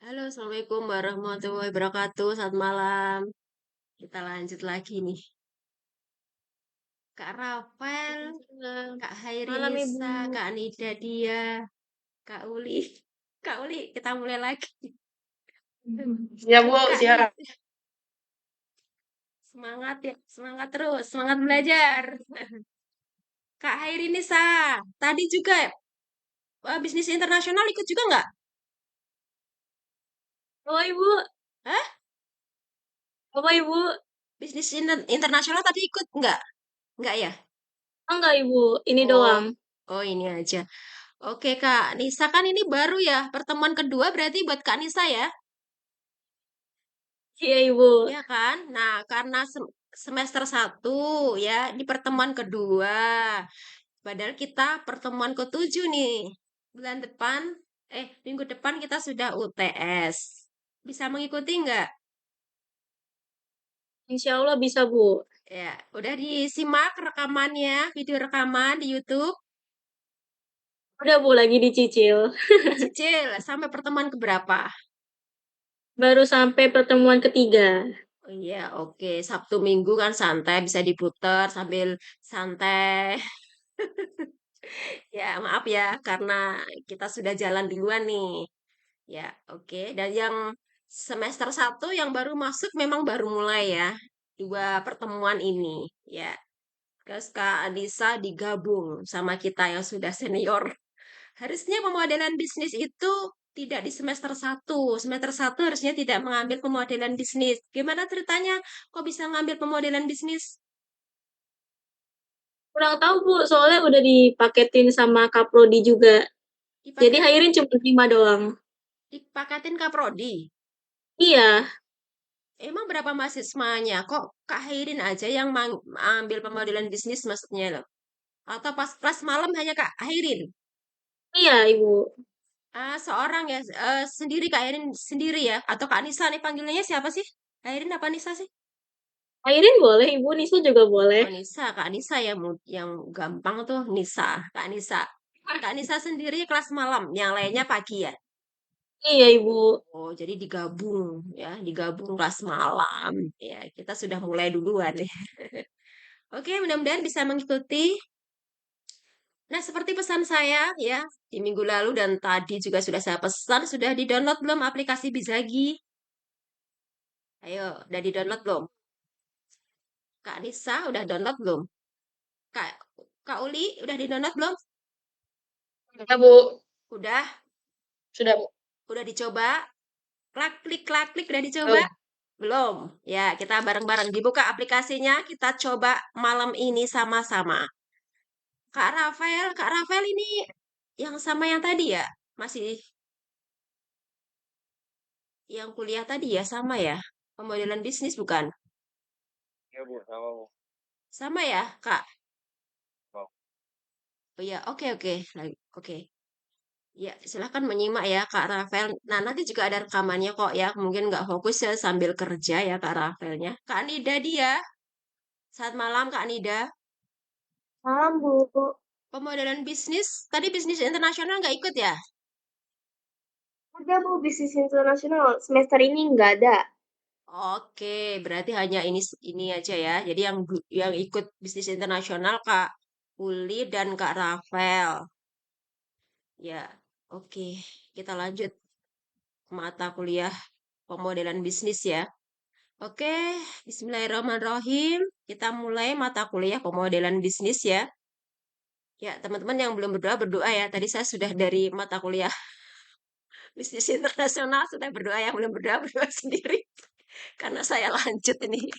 Halo, Assalamualaikum warahmatullahi wabarakatuh. Selamat malam. Kita lanjut lagi nih. Kak Rafael, Waalaikumsalam. Kak Hairi Malam Ibu. Nisa, Kak Nida Dia, Kak Uli. Kak Uli, kita mulai lagi. Ya Bu, Kak siap. Nida, semangat ya, semangat terus, semangat belajar. Kak Hairi Nisa, tadi juga bisnis internasional ikut juga nggak? Apa Ibu? Hah? Apa Ibu? Bisnis internasional tadi ikut nggak? Nggak ya? Enggak Ibu, ini Oh, doang. oh ini aja. Oke Kak Nisa kan ini baru ya, pertemuan kedua berarti buat Kak Nisa ya? Iya Ibu. Ya kan? Nah, karena semester satu ya, di pertemuan kedua. Padahal kita pertemuan ketujuh nih. Bulan depan, minggu depan kita sudah UTS. Bisa mengikuti nggak? Insya Allah bisa Bu. Ya, udah disimak rekamannya, video rekaman di YouTube. Udah Bu, lagi dicicil. Dicicil sampai pertemuan keberapa? Baru sampai pertemuan ketiga. Oh iya, oke. Sabtu Minggu kan santai, bisa diputar sambil santai. Ya, maaf ya, karena kita sudah jalan duluan nih. Ya, oke. Dan yang semester satu yang baru masuk memang baru mulai ya. Dua pertemuan ini. Ya, terus Kak Anissa digabung sama kita yang sudah senior. Harusnya pemodelan bisnis itu tidak di semester satu. Semester satu harusnya tidak mengambil pemodelan bisnis. Gimana ceritanya? Kok bisa ngambil pemodelan bisnis? Kurang tahu Bu, soalnya udah dipaketin sama Kaprodi juga. Jadi Dipaket, Hairin cuma 5 doang. dipaketin Kaprodi. Iya, Emang berapa mahasiswanya? Kok Kak Hairin aja yang ambil pemodelan bisnis maksudnya loh? Atau pas kelas malam hanya Kak Hairin? iya Ibu. Ah, seorang ya, sendiri Kak Hairin sendiri ya? Atau Kak Nisa nih panggilannya siapa sih? Hairin apa Nisa sih? Hairin boleh, Ibu Nisa juga boleh. Oh Nisa, Kak Nisa ya yang gampang tuh Nisa, Kak Nisa. Kak Nisa sendiri kelas malam, yang lainnya pagi ya? Iya Ibu. Oh, jadi digabung ya, digabung kelas malam. Ya, kita sudah mulai duluan ya. Oke, mudah-mudahan bisa mengikuti. Nah, seperti pesan saya ya, di minggu lalu dan tadi juga sudah saya pesan, sudah di-download belum aplikasi Bizagi? Ayo, udah di-download belum? Kak Nisa udah download belum? Kak Kak Uli udah di-download belum? Sudah Bu. Udah, Sudah Bu. udah dicoba? Klik klik udah dicoba? Belum. Belum. Ya, kita bareng-bareng dibuka aplikasinya, kita coba malam ini sama-sama. Kak Rafael ini yang sama yang tadi ya? Masih yang kuliah tadi ya sama ya? Pemodelan bisnis bukan? Ya Bu, sama Bu. Sama ya, Kak? Mau. Oh ya, oke oke. Oke. Ya, silahkan menyimak ya Kak Rafael. Nah, nanti juga ada rekamannya kok ya. Mungkin nggak fokus ya sambil kerja ya Kak Rafaelnya. Kak Nida dia. Saat malam Kak Nida. Malam Bu. Pemodelan bisnis. Tadi bisnis internasional nggak ikut ya? Udah Bu, bisnis internasional semester ini nggak ada. Oke, berarti hanya ini aja ya. Jadi yang ikut bisnis internasional Kak Uli dan Kak Rafael. Ya, oke. Kita lanjut ke mata kuliah pemodelan bisnis ya. Oke, Bismillahirrahmanirrahim. Kita mulai mata kuliah pemodelan bisnis ya. Ya, teman-teman yang belum berdoa, berdoa ya. Tadi saya sudah dari mata kuliah bisnis internasional, sudah berdoa. Yang belum berdoa, berdoa sendiri. Karena saya lanjut ini.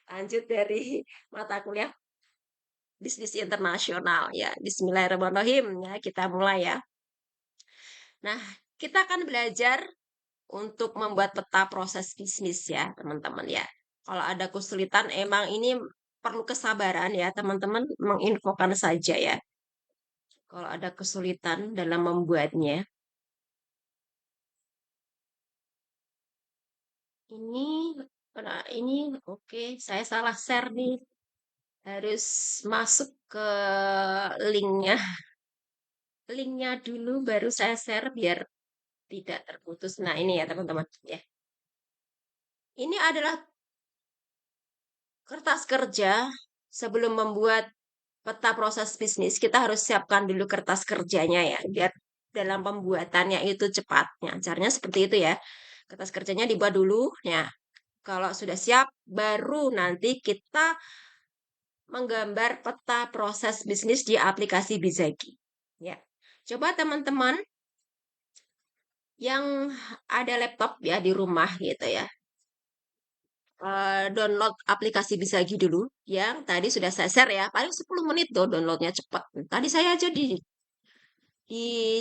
Lanjut dari mata kuliah bisnis internasional ya. Bismillahirrahmanirrahim. Ya, kita mulai ya. Nah, kita akan belajar untuk membuat peta proses bisnis ya, teman-teman ya. Kalau ada kesulitan, emang ini perlu kesabaran ya, teman-teman menginfokan saja ya. Kalau ada kesulitan dalam membuatnya. Ini, ini oke, saya salah share nih. Harus masuk ke linknya. Linknya dulu baru saya share biar tidak terputus. Nah, ini ya teman-teman ya. Ini adalah kertas kerja sebelum membuat peta proses bisnis, kita harus siapkan dulu kertas kerjanya ya, biar dalam pembuatannya itu cepat. Nah, caranya seperti itu ya. Kertas kerjanya dibuat dulu. Ya, kalau sudah siap, baru nanti kita menggambar peta proses bisnis di aplikasi Bizagi. Ya, coba teman-teman yang ada laptop ya di rumah gitu ya, download aplikasi Bizagi dulu yang tadi sudah saya share ya, paling 10 menit tuh downloadnya cepat. Tadi saya aja di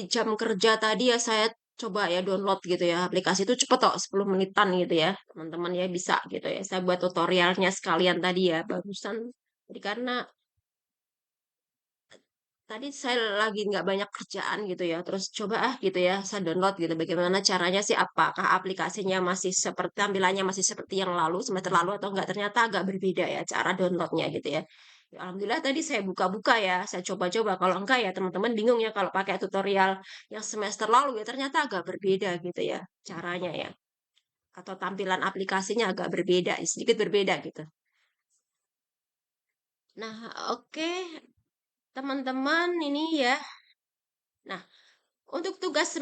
jam kerja tadi ya saya coba ya download gitu ya, aplikasi itu cepet kok 10 menitan gitu ya, teman-teman ya bisa gitu ya. Saya buat tutorialnya sekalian tadi ya, barusan. Jadi karena tadi saya lagi nggak banyak kerjaan gitu ya, terus coba gitu ya, saya download gitu. Bagaimana caranya sih? Apakah aplikasinya masih seperti tampilannya masih seperti yang lalu, semester lalu atau enggak? Ternyata agak berbeda ya cara downloadnya gitu ya. Ya, alhamdulillah tadi saya buka-buka ya, saya coba-coba. Kalau enggak ya teman-teman bingung ya kalau pakai tutorial yang semester lalu ya ternyata agak berbeda gitu ya caranya ya. Atau tampilan aplikasinya agak berbeda, sedikit berbeda gitu. Nah, oke teman-teman ini ya. Nah, untuk tugas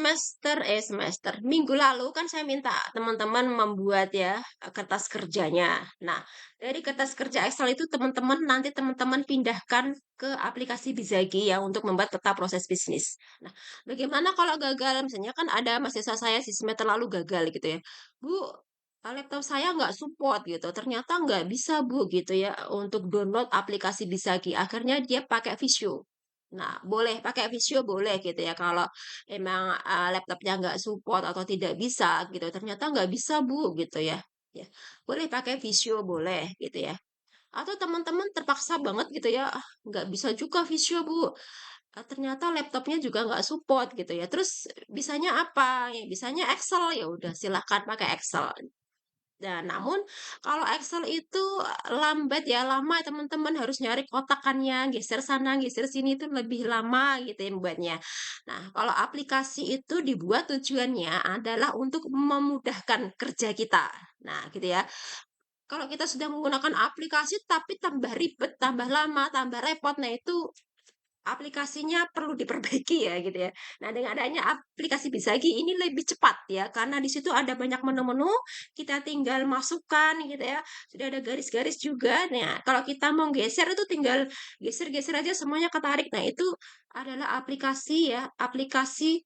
minggu lalu kan saya minta teman-teman membuat ya kertas kerjanya. Nah, dari kertas kerja Excel itu teman-teman pindahkan ke aplikasi Bizagi ya untuk membuat peta proses bisnis. Nah, bagaimana kalau gagal? Misalnya kan ada mahasiswa saya di semester lalu gagal gitu ya. Bu, laptop saya nggak support gitu. Ternyata nggak bisa Bu gitu ya untuk download aplikasi Bizagi. Akhirnya dia pakai Visio. Nah, boleh pakai Visio boleh gitu ya kalau emang, laptopnya nggak support atau tidak bisa gitu, ternyata nggak bisa Bu, gitu ya. Ya, boleh pakai Visio, boleh gitu ya. Atau teman-teman terpaksa banget gitu ya, "Ah, nggak bisa juga Visio Bu, ternyata laptopnya juga nggak support," gitu ya. Terus bisanya apa? Ya bisanya Excel, ya udah silahkan pakai Excel. Nah, namun kalau Excel itu lambat ya, lama teman-teman harus nyari kotakannya, geser sana, geser sini itu lebih lama gitu ya membuatnya. Nah, kalau aplikasi itu dibuat tujuannya adalah untuk memudahkan kerja kita. Nah, gitu ya. Kalau kita sudah menggunakan aplikasi tapi tambah ribet, tambah lama, tambah repot, nah itu aplikasinya perlu diperbaiki ya gitu ya. Nah, dengan adanya aplikasi Bizagi ini lebih cepat ya karena di situ ada banyak menu-menu, kita tinggal masukkan gitu ya. Sudah ada garis-garis juga. Nah, kalau kita mau geser itu tinggal geser-geser aja semuanya ketarik. Nah, itu adalah aplikasi ya, aplikasi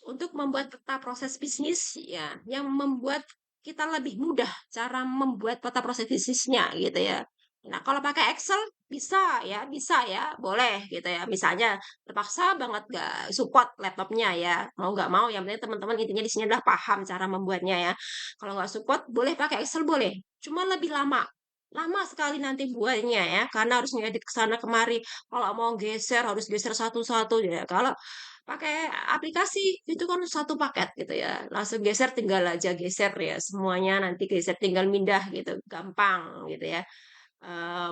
untuk membuat peta proses bisnis ya, yang membuat kita lebih mudah cara membuat peta proses bisnisnya gitu ya. Nah, kalau pakai Excel bisa ya, boleh gitu ya. Misalnya terpaksa banget nggak support laptopnya ya, mau nggak mau yang penting teman-teman intinya di sini adalah paham cara membuatnya ya. Kalau nggak support boleh pakai Excel boleh, cuma lebih lama. Lama sekali nanti buatnya ya, karena harus ngedit ke sana kemari. Kalau mau geser harus geser satu-satu ya. Kalau pakai aplikasi, itu kan satu paket gitu ya, langsung geser tinggal aja geser ya, semuanya nanti geser tinggal mindah gitu, gampang gitu ya.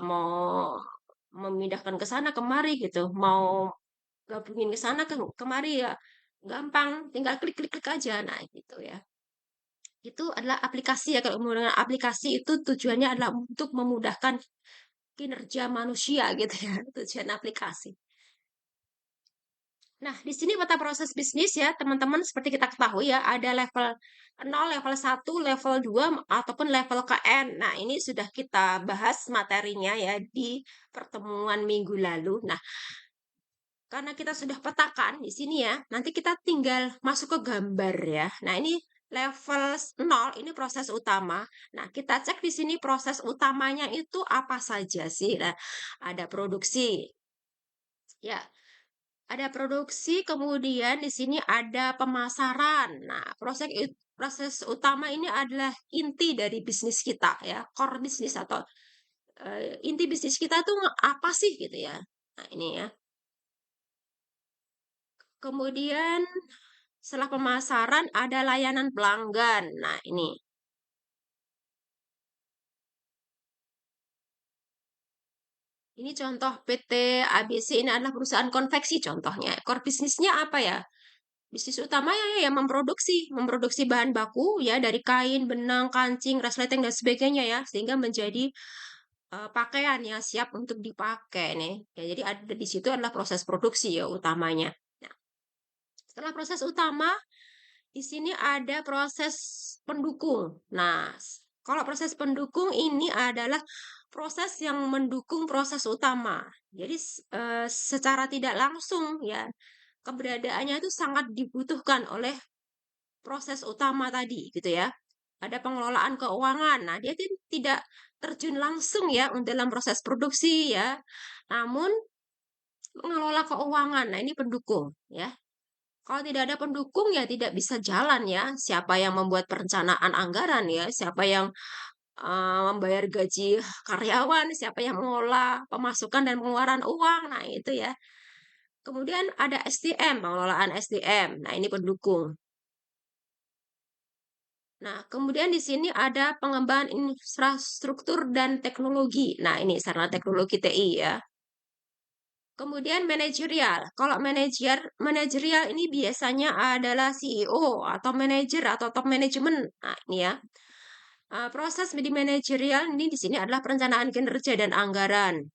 Mau memindahkan ke sana kemari gitu, mau gabungin ke sana kemari ya, gampang tinggal klik klik klik aja. Nah gitu ya. Itu adalah aplikasi ya, kalau menggunakan aplikasi itu tujuannya adalah untuk memudahkan kinerja manusia gitu ya, tujuan aplikasi. Nah, di sini peta proses bisnis ya, teman-teman seperti kita ketahui ya, ada level 0, level 1, level 2, ataupun level KN. Nah, ini sudah kita bahas materinya ya di pertemuan minggu lalu. Nah, karena kita sudah petakan di sini ya, nanti kita tinggal masuk ke gambar ya. Nah, ini level 0 ini proses utama. Nah, kita cek di sini proses utamanya itu apa saja sih. Nah, ada produksi. Ya, ada produksi, kemudian di sini ada pemasaran. Nah, proses utama ini adalah inti dari bisnis kita ya, core bisnis atau inti bisnis kita tuh apa sih gitu ya. Nah, ini ya. Kemudian setelah pemasaran ada layanan pelanggan. Nah, ini contoh PT ABC ini adalah perusahaan konveksi contohnya. Core bisnisnya apa ya? Bisnis utamanya ya memproduksi bahan baku ya dari kain, benang, kancing, resleting dan sebagainya ya, sehingga menjadi pakaian yang siap untuk dipakai nih. Ya, jadi ada di situ adalah proses produksi ya utamanya. Nah, setelah proses utama, di sini ada proses pendukung. Nah, kalau proses pendukung ini adalah proses yang mendukung proses utama. Jadi secara tidak langsung ya, keberadaannya itu sangat dibutuhkan oleh proses utama tadi gitu ya. Ada pengelolaan keuangan. Nah, dia tidak terjun langsung ya dalam proses produksi ya. Namun mengelola keuangan. Nah, ini pendukung ya. Kalau tidak ada pendukung ya tidak bisa jalan ya. Siapa yang membuat perencanaan anggaran ya, siapa yang membayar gaji karyawan, siapa yang mengelola pemasukan dan pengeluaran uang. Nah, itu ya. Kemudian ada SDM, pengelolaan SDM. Nah, ini pendukung. Nah, kemudian di sini ada pengembangan infrastruktur dan teknologi. Nah, ini sarana teknologi TI ya. Kemudian manajerial. Kalau manajerial ini biasanya adalah CEO atau manajer atau top manajemen. Nah, ini ya. Proses di manajerial ini di sini adalah perencanaan kinerja dan anggaran.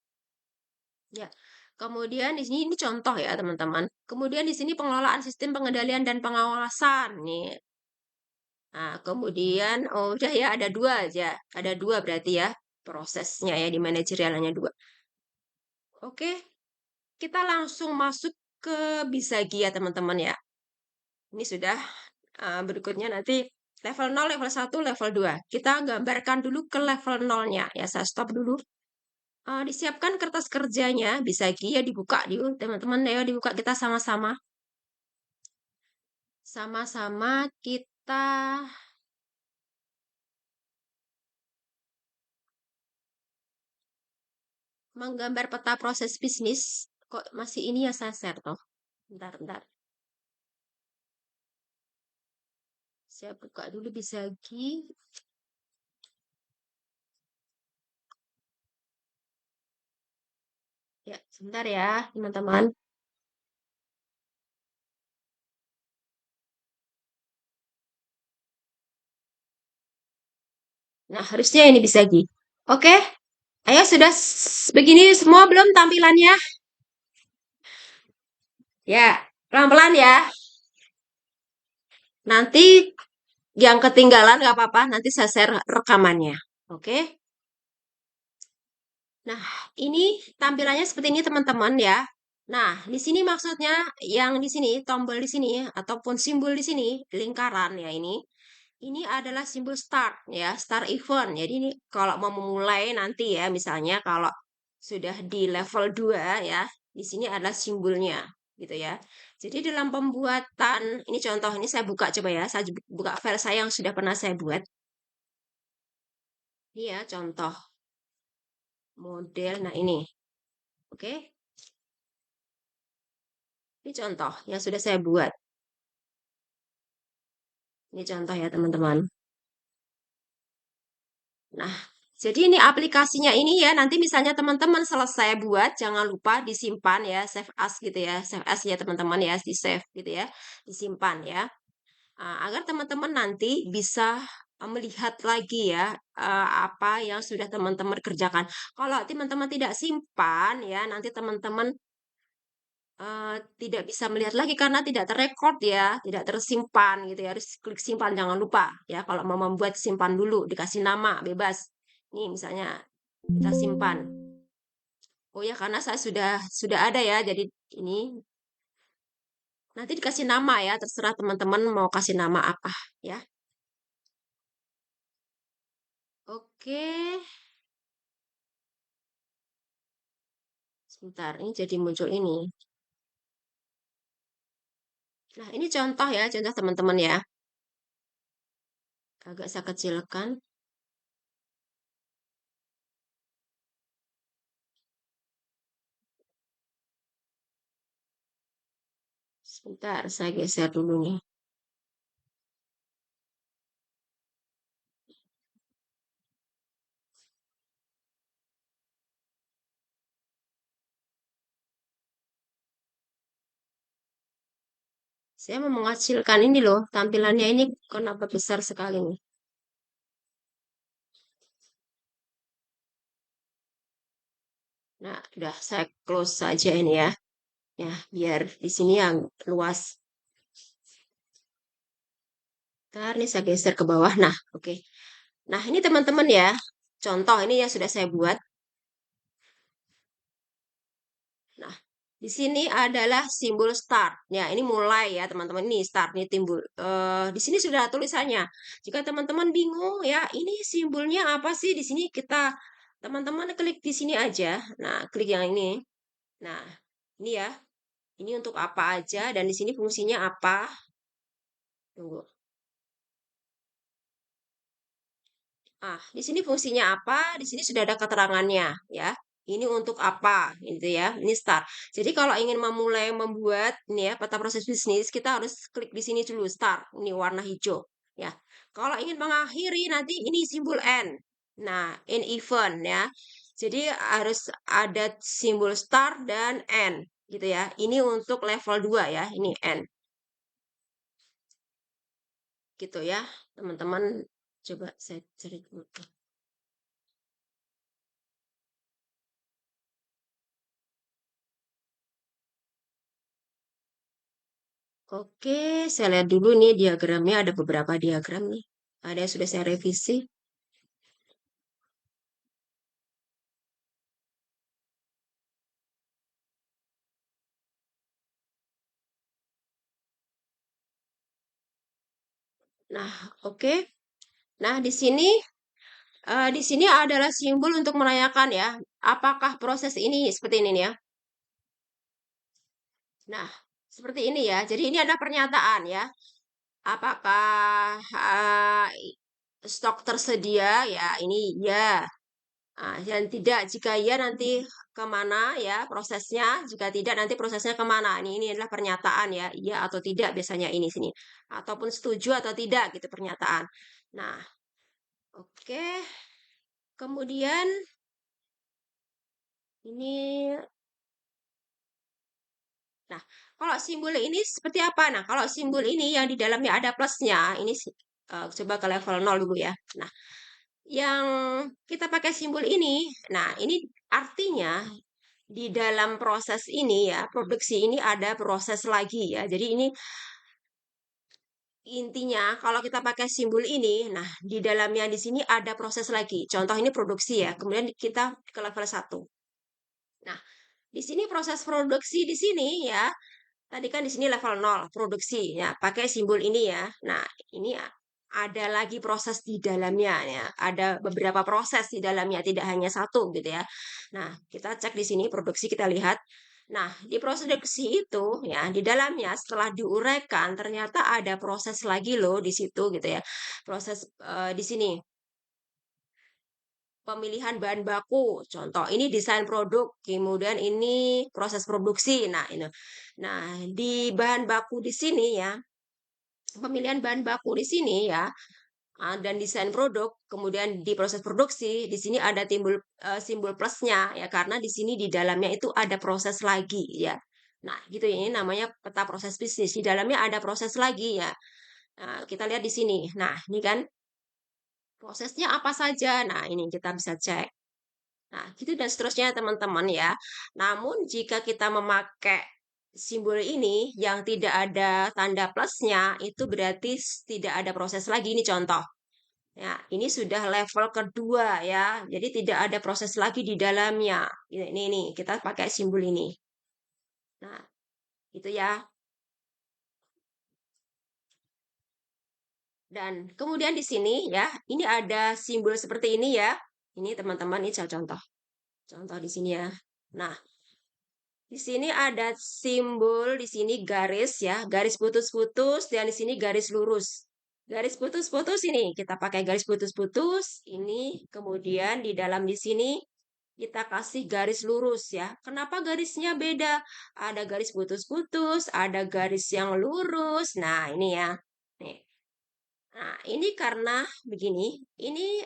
Ya. Kemudian di sini ini contoh ya, teman-teman. Kemudian di sini pengelolaan sistem pengendalian dan pengawasan. Nih, nah, kemudian, oh udah ya ada dua aja. Ada dua berarti ya prosesnya ya di manajerial hanya dua. Oke, kita langsung masuk ke Bisagi ya teman-teman ya. Ini sudah berikutnya nanti level 0, level 1, level 2. Kita gambarkan dulu ke level 0-nya. Ya, saya stop dulu. Disiapkan kertas kerjanya, Bisagi ya dibuka dulu teman-teman ya dibuka kita sama-sama. Sama-sama kita menggambar peta proses bisnis. Kok masih ini ya saya share toh? Bentar, bentar. Saya buka dulu Bisagi. Ya, sebentar ya, teman-teman. Nah, harusnya ini Bisagi. Oke, ayo sudah begini semua belum tampilannya? Ya, pelan-pelan ya. Nanti yang ketinggalan nggak apa-apa, nanti saya share rekamannya. Oke. Nah, ini tampilannya seperti ini teman-teman ya. Nah, di sini maksudnya yang di sini, tombol di sini, ataupun simbol di sini, lingkaran ya ini. Ini adalah simbol start ya, start event. Jadi ini kalau mau memulai nanti ya, misalnya kalau sudah di level 2 ya, di sini adalah simbolnya gitu ya. Jadi dalam pembuatan, ini contoh, ini saya buka coba ya, saya buka file saya yang sudah pernah saya buat. Ini ya contoh model, nah ini, oke. Ini contoh yang sudah saya buat. Ini contoh ya teman-teman. Nah, jadi ini aplikasinya ini ya, nanti misalnya teman-teman selesai buat, jangan lupa disimpan ya, save as gitu ya, save as ya teman-teman ya, di save gitu ya, disimpan ya. Agar teman-teman nanti bisa melihat lagi ya, apa yang sudah teman-teman kerjakan. Kalau teman-teman tidak simpan ya, nanti teman-teman tidak bisa melihat lagi karena tidak terrekord ya, tidak tersimpan gitu ya. Harus klik simpan, jangan lupa ya. Kalau mau membuat simpan dulu, dikasih nama bebas. Nih misalnya kita simpan. Oh ya karena saya sudah ada ya. Jadi ini nanti dikasih nama ya, terserah teman-teman mau kasih nama apa ya. Oke, sebentar ini jadi muncul ini. Nah, ini contoh ya, contoh teman-teman ya. Agak saya kecilkan. Sebentar, saya geser dulu nih. Saya mau menghasilkan ini loh, tampilannya ini kenapa besar sekali nih. Nah, udah saya close saja ini ya. Ya, biar di sini yang luas. Ntar ini saya geser ke bawah. Nah, oke. Nah, ini teman-teman ya. Contoh ini yang sudah saya buat. Nah, di sini adalah simbol start. Ya, ini mulai ya teman-teman. Ini start nih timbul. Di sini sudah tulisannya. Jika teman-teman bingung ya, ini simbolnya apa sih? Di sini kita teman-teman klik di sini aja. Nah, klik yang ini. Nah, ini ya. Ini untuk apa aja dan di sini fungsinya apa? Tunggu. Ah, di sini fungsinya apa? Di sini sudah ada keterangannya, ya. Ini untuk apa, gitu ya. Ini start. Jadi kalau ingin memulai membuat ini ya peta proses bisnis, kita harus klik di sini dulu start. Ini warna hijau, ya. Kalau ingin mengakhiri nanti ini simbol N. Nah, in event ya. Jadi harus ada simbol start dan N, gitu ya. Ini untuk level 2 ya. Ini N. Gitu ya, teman-teman. Coba saya cari dulu. Oke, saya lihat dulu nih diagramnya ada beberapa diagram nih. Ada yang sudah saya revisi. Nah, oke. Nah, di sini adalah simbol untuk menanyakan ya, apakah proses ini seperti ini nih ya. Nah, seperti ini ya. Jadi ini ada pernyataan ya. Apakah stok tersedia? Ya, ini ya. Dan tidak, jika iya nanti kemana ya prosesnya, jika tidak nanti prosesnya kemana. Ini adalah pernyataan ya, iya atau tidak biasanya ini sini. Ataupun setuju atau tidak gitu pernyataan. Nah, oke. Kemudian ini, nah kalau simbol ini seperti apa? Nah, kalau simbol ini yang di dalamnya ada plusnya, ini coba ke level 0 dulu ya. Nah, yang kita pakai simbol ini, nah ini artinya di dalam proses ini ya, produksi ini ada proses lagi ya. Jadi ini intinya kalau kita pakai simbol ini, nah di dalamnya di sini ada proses lagi. Contoh ini produksi ya, kemudian kita ke level 1. Nah, di sini proses produksi di sini ya, tadi kan di sini level 0, produksi ya, pakai simbol ini ya. Nah, ini ada lagi proses di dalamnya ya, ada beberapa proses di dalamnya, tidak hanya satu gitu ya. Nah, kita cek di sini produksi kita lihat. Nah, di proses produksi itu ya, di dalamnya setelah diuraikan ternyata ada proses lagi loh di situ gitu ya. Proses di sini pemilihan bahan baku. Contoh, ini desain produk, kemudian ini proses produksi. Nah, ini. Nah, di bahan baku di sini ya, pemilihan bahan baku di sini ya, dan desain produk, kemudian di proses produksi, di sini ada timbul simbol plusnya ya, karena di sini di dalamnya itu ada proses lagi ya. Nah, gitu ya, ini namanya peta proses bisnis. Di dalamnya ada proses lagi ya. Nah, kita lihat di sini. Nah, ini kan prosesnya apa saja. Nah, ini kita bisa cek. Nah, gitu dan seterusnya teman-teman ya. Namun jika kita memakai simbol ini yang tidak ada tanda plusnya, itu berarti tidak ada proses lagi. Ini contoh. Ya, ini sudah level kedua ya. Jadi tidak ada proses lagi di dalamnya. Ini kita pakai simbol ini. Nah, itu ya. Dan kemudian di sini ya, ini ada simbol seperti ini ya. Ini teman-teman, ini saya contoh. Contoh di sini ya. Nah, di sini ada simbol di sini garis ya, garis putus-putus dan di sini garis lurus. Garis putus-putus ini kita pakai garis putus-putus ini, kemudian di dalam di sini kita kasih garis lurus ya. Kenapa garisnya beda? Ada garis putus-putus, ada garis yang lurus. Nah, ini ya. Nih. Nah, ini karena begini, ini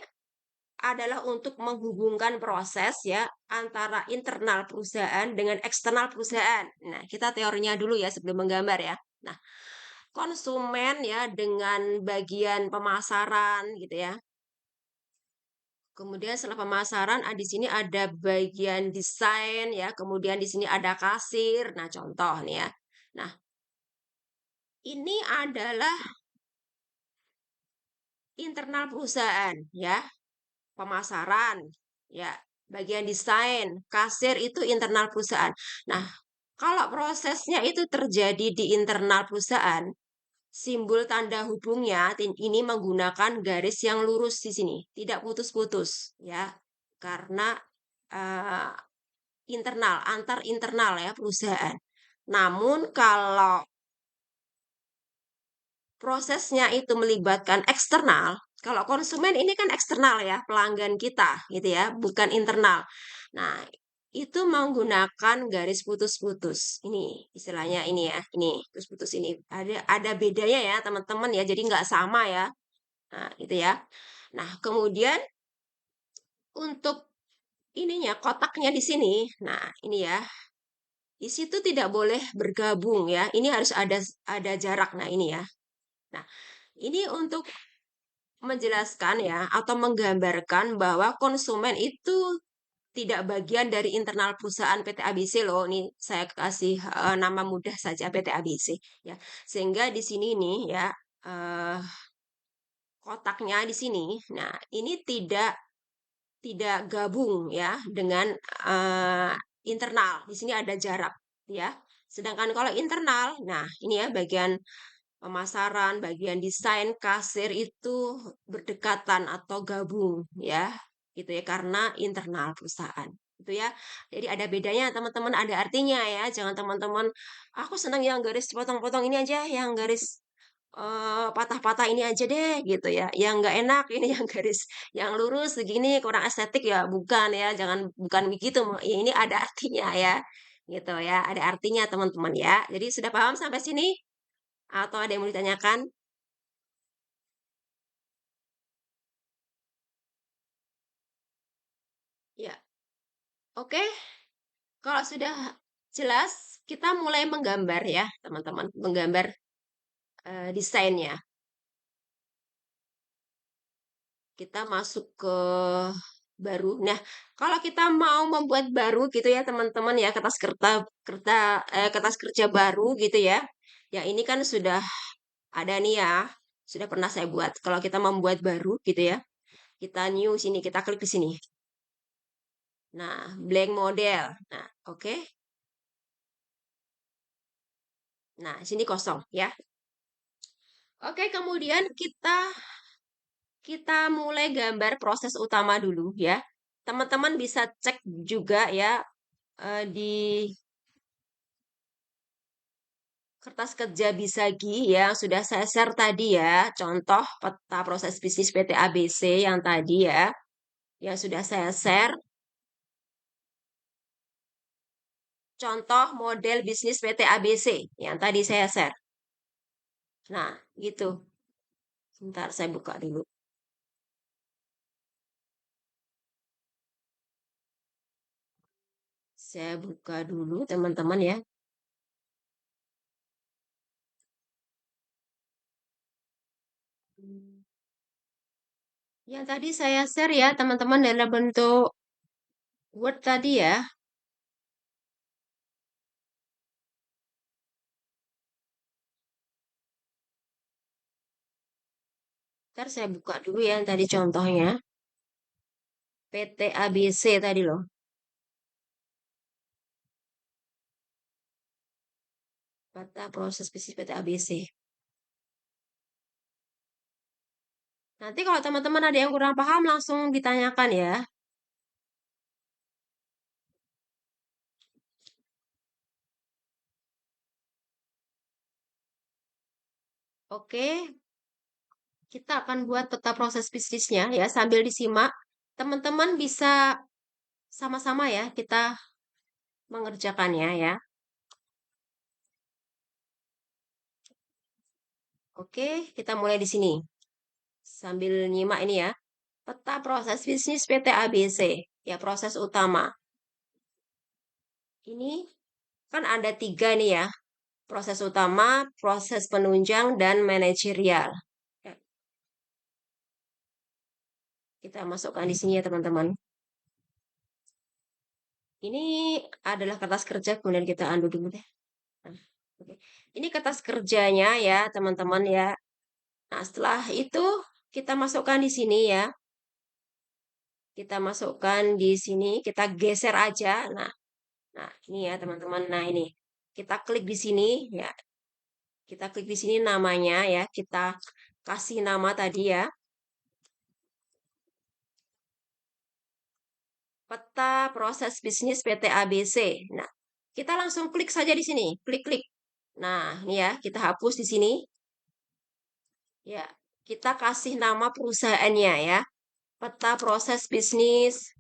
adalah untuk menghubungkan proses ya antara internal perusahaan dengan eksternal perusahaan. Nah, kita teorinya dulu ya sebelum menggambar ya. Nah, konsumen ya dengan bagian pemasaran gitu ya. Kemudian setelah pemasaran, di sini ada bagian desain ya, kemudian di sini ada kasir. Nah, contoh nih ya. Nah, ini adalah internal perusahaan ya, pemasaran ya, bagian desain, kasir itu internal perusahaan. Nah, kalau prosesnya itu terjadi di internal perusahaan, simbol tanda hubungnya ini menggunakan garis yang lurus di sini, tidak putus-putus ya. Karena eh, internal, antar internal ya perusahaan. Namun kalau prosesnya itu melibatkan eksternal, kalau konsumen ini kan eksternal ya, pelanggan kita gitu ya, bukan internal. Nah, itu menggunakan garis putus-putus. Ini istilahnya ini ya, ini putus-putus ini. Ada bedanya ya teman-teman ya, jadi nggak sama ya. Nah, gitu ya. Nah, kemudian untuk ininya kotaknya di sini. Nah, ini ya. Di situ tidak boleh bergabung ya. Ini harus ada jarak. Nah, ini ya. Nah, ini untuk menjelaskan ya atau menggambarkan bahwa konsumen itu tidak bagian dari internal perusahaan PT ABC loh. Ini saya kasih nama mudah saja PT ABC ya. Sehingga di sini nih ya kotaknya di sini. Nah, ini tidak gabung ya dengan internal. Di sini ada jarak ya. Sedangkan kalau internal, nah ini ya bagian pemasaran, bagian desain, kasir itu berdekatan atau gabung ya. Gitu ya karena internal perusahaan. Itu ya. Jadi ada bedanya teman-teman, ada artinya ya. Jangan teman-teman aku senang yang garis potong-potong ini aja, yang garis patah-patah ini aja deh gitu ya, yang nggak enak ini yang garis yang lurus segini kurang estetik ya, bukan ya, bukan begitu, ya ini ada artinya ya, gitu ya, ada artinya teman-teman ya. Jadi sudah paham sampai sini? Atau ada yang mau ditanyakan? Ya, oke. Kalau sudah jelas, kita mulai menggambar ya, teman-teman, menggambar desainnya. Kita masuk ke baru. Nah, kalau kita mau membuat baru gitu ya teman-teman ya kertas kerja baru gitu ya. Ya ini kan sudah ada nih ya, sudah pernah saya buat. Kalau kita membuat baru gitu ya, kita new sini, kita klik di sini. Nah, blank model. Nah, oke. Nah, sini kosong ya. Oke, kemudian kita mulai gambar proses utama dulu ya. Teman-teman bisa cek juga ya di kertas kerja Bisagi yang sudah saya share tadi ya, contoh peta proses bisnis PT ABC yang tadi ya, yang sudah saya share, contoh model bisnis PT ABC yang tadi saya share. Nah, gitu. Sebentar saya buka dulu. Saya buka dulu teman-teman ya. Yang tadi saya share ya teman-teman dalam bentuk Word tadi ya. Ntar saya buka dulu ya yang tadi contohnya. PT ABC tadi loh. Peta proses bisnis PT ABC. Nanti kalau teman-teman ada yang kurang paham langsung ditanyakan ya. Oke, kita akan buat peta proses bisnisnya ya sambil disimak. Teman-teman bisa sama-sama ya kita mengerjakannya ya. Oke, kita mulai di sini. Sambil nyimak ini ya. Peta proses bisnis PT ABC. Ya, proses utama. Ini kan ada 3 nih ya. proses utama, proses penunjang, dan manajerial. Ya. Kita masukkan di sini ya teman-teman. Ini adalah kertas kerja, kemudian kita undo dulu deh. Nah, oke. Ini kertas kerjanya ya teman-teman ya. Nah, setelah itu kita masukkan di sini ya. Kita masukkan di sini, kita geser aja. Nah, ini ya teman-teman. Nah, ini. Kita klik di sini ya. Kita klik di sini namanya ya. Kita kasih nama tadi ya. Peta proses bisnis PT ABC. Nah, kita langsung klik saja di sini. Klik-klik. Nah, ini ya, kita hapus di sini. Ya, kita kasih nama perusahaannya ya. Peta proses bisnis.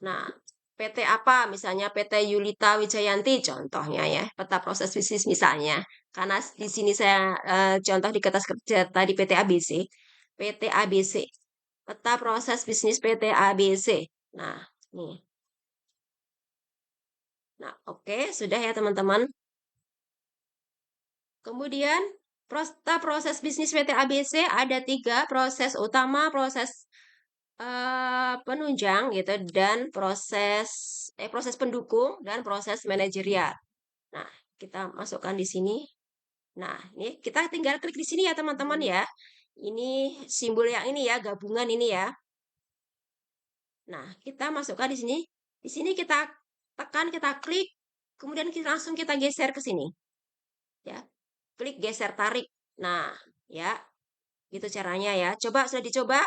Nah, PT apa? Misalnya PT Yulita Wijayanti contohnya ya. Peta proses bisnis misalnya. Karena di sini saya contoh di kertas kerja tadi PT ABC. PT ABC. Peta proses bisnis PT ABC. Nah, nih. Nah, oke, sudah ya teman-teman. Kemudian proses bisnis PT ABC ada 3 proses utama, proses penunjang gitu dan proses pendukung dan proses manajerial. Nah, kita masukkan di sini. Nah, ini kita tinggal klik di sini ya teman-teman ya. Ini simbol yang ini ya, gabungan ini ya. Nah, kita masukkan di sini. Di sini kita tekan, kita klik, kemudian langsung kita geser ke sini. Ya. Klik geser tarik. Nah, ya. Gitu caranya ya. Coba sudah dicoba?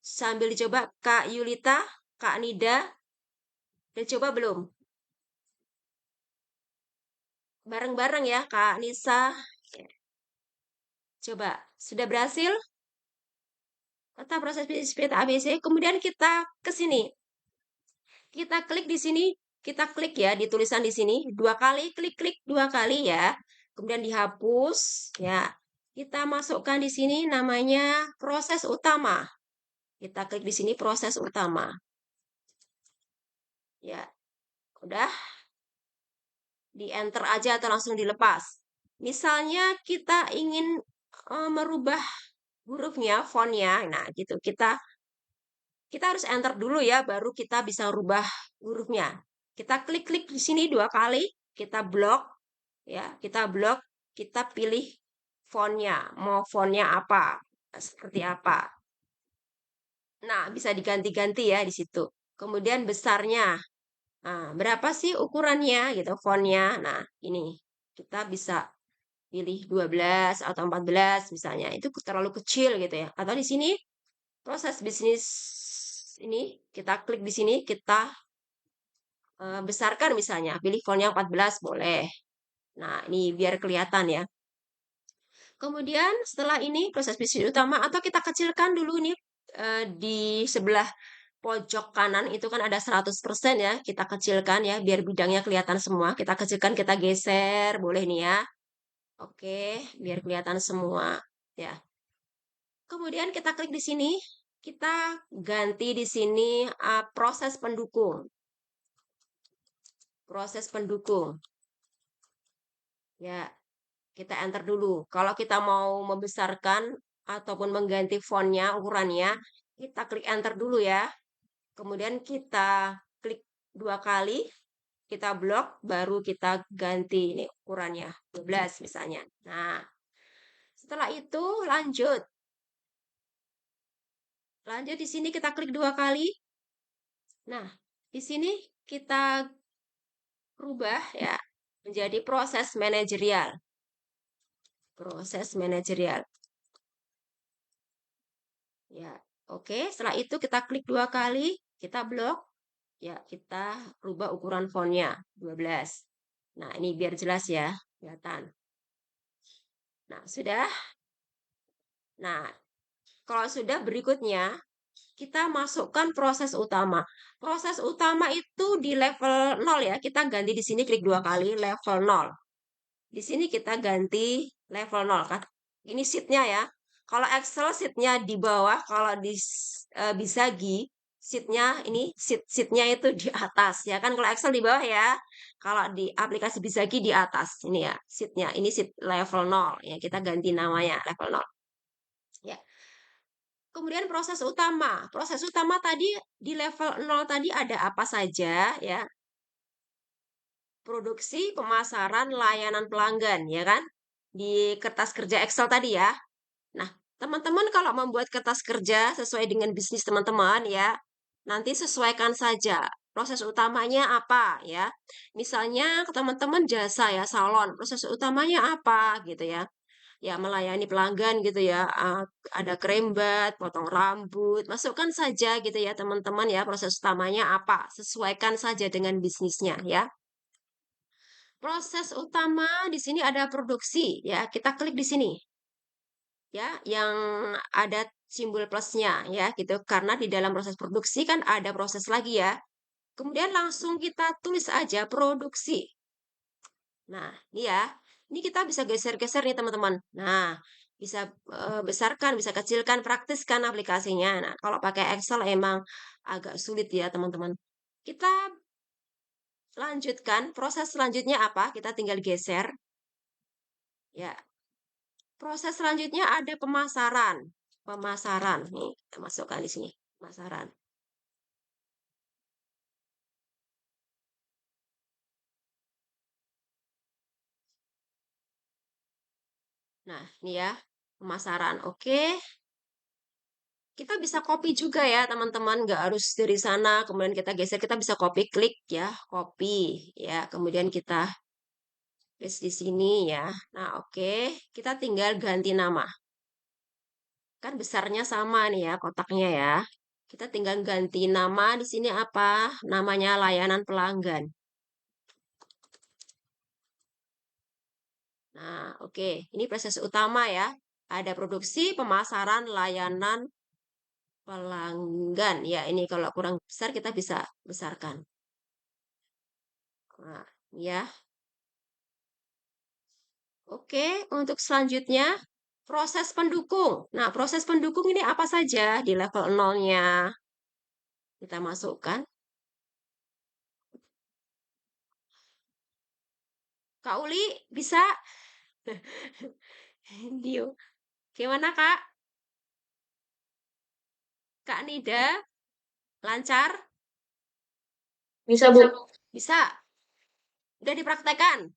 Sambil dicoba Kak Yulita, Kak Nida, udah coba belum? Bareng-bareng ya Kak Nisa. Coba, sudah berhasil? Kata proses bisnis ABC, kemudian kita ke sini. Kita klik di sini, kita klik ya di tulisan di sini, 2 kali, klik-klik 2 kali ya. Kemudian dihapus ya. Kita masukkan di sini namanya proses utama. Kita klik di sini proses utama. Ya, udah. Di enter aja atau langsung dilepas. Misalnya kita ingin merubah hurufnya, fontnya, nah gitu. Kita harus enter dulu ya, baru kita bisa rubah hurufnya. Kita klik-klik di sini 2 kali, kita blok, ya, kita pilih fontnya, mau fontnya apa, seperti apa. Nah, bisa diganti-ganti ya di situ. Kemudian besarnya, nah, berapa sih ukurannya gitu, fontnya. Nah, ini kita bisa pilih 12 atau 14 misalnya. Itu terlalu kecil gitu ya. Atau di sini proses bisnis ini kita klik di sini, kita besarkan misalnya, pilih fontnya 14 boleh. Nah, ini biar kelihatan ya. Kemudian setelah ini proses bisnis utama atau kita kecilkan dulu nih di sebelah pojok kanan itu kan ada 100% ya. Kita kecilkan ya biar bidangnya kelihatan semua. Kita kecilkan, kita geser, boleh nih ya. Oke, biar kelihatan semua ya. Kemudian kita klik di sini, kita ganti di sini proses pendukung. Proses pendukung. Ya, kita enter dulu. Kalau kita mau membesarkan ataupun mengganti fontnya, ukurannya, kita klik enter dulu ya. Kemudian kita klik 2 kali, kita blok, baru kita ganti ini ukurannya, 12 misalnya. Nah, setelah itu lanjut. Lanjut di sini kita klik 2 kali. Nah, di sini kita rubah ya menjadi proses manajerial. Proses manajerial. Ya, oke. Setelah itu kita klik 2 kali, kita blok. Ya, kita rubah ukuran fontnya 12. Nah, ini biar jelas ya, kelihatan. Nah, sudah. Nah, kalau sudah berikutnya kita masukkan proses utama. Proses utama itu di level 0 ya. Kita ganti di sini klik 2 kali level 0. Di sini kita ganti level 0 kan. Ini sheet-nya ya. Kalau Excel sheet-nya di bawah, kalau di Bisagi sheet-nya ini sheet-nya itu di atas ya kan kalau Excel di bawah ya. Kalau di aplikasi Bizagi di atas ini ya sheet-nya. Ini sheet level 0 ya kita ganti namanya level 0. Ya. Kemudian proses utama. Proses utama tadi di level 0 tadi ada apa saja ya? Produksi, pemasaran, layanan pelanggan ya kan? Di kertas kerja Excel tadi ya. Nah, teman-teman kalau membuat kertas kerja sesuai dengan bisnis teman-teman ya, nanti sesuaikan saja proses utamanya apa ya. Misalnya ke teman-teman jasa ya, salon, proses utamanya apa gitu ya. Ya melayani pelanggan gitu ya, ada kerembat, potong rambut, masukkan saja gitu ya teman-teman ya proses utamanya apa, sesuaikan saja dengan bisnisnya ya. Proses utama di sini ada produksi ya, kita klik di sini. Ya, yang ada simbol plusnya ya gitu. Karena di dalam proses produksi kan ada proses lagi ya. Kemudian langsung kita tulis aja produksi. Nah, ini ya. Ini kita bisa geser-geser nih teman-teman. Nah, bisa besarkan, bisa kecilkan, praktiskan aplikasinya. Nah, kalau pakai Excel emang agak sulit ya teman-teman. Kita lanjutkan, proses selanjutnya apa? Kita tinggal geser. Ya, proses selanjutnya ada pemasaran. Pemasaran, nih kita masukkan di sini, pemasaran. Nah, ini ya, pemasaran. Oke, kita bisa copy juga ya teman-teman, nggak harus dari sana, kemudian kita geser, kita bisa copy, klik ya, copy ya, kemudian kita paste di sini ya. Nah, oke, kita tinggal ganti nama. Kan besarnya sama nih ya, kotaknya ya. Kita tinggal ganti nama di sini apa? Namanya layanan pelanggan. Nah, oke. Ini proses utama ya. Ada produksi, pemasaran, layanan, pelanggan. Ya, ini kalau kurang besar kita bisa besarkan. Nah, ya. Oke, untuk selanjutnya proses pendukung. Nah, proses pendukung ini apa saja di level 0-nya? Kita masukkan. Kak Uli, bisa? Dio. Gimana, Kak? Kak Nida, lancar? Bisa, Bu. Bisa. Udah dipraktekkan?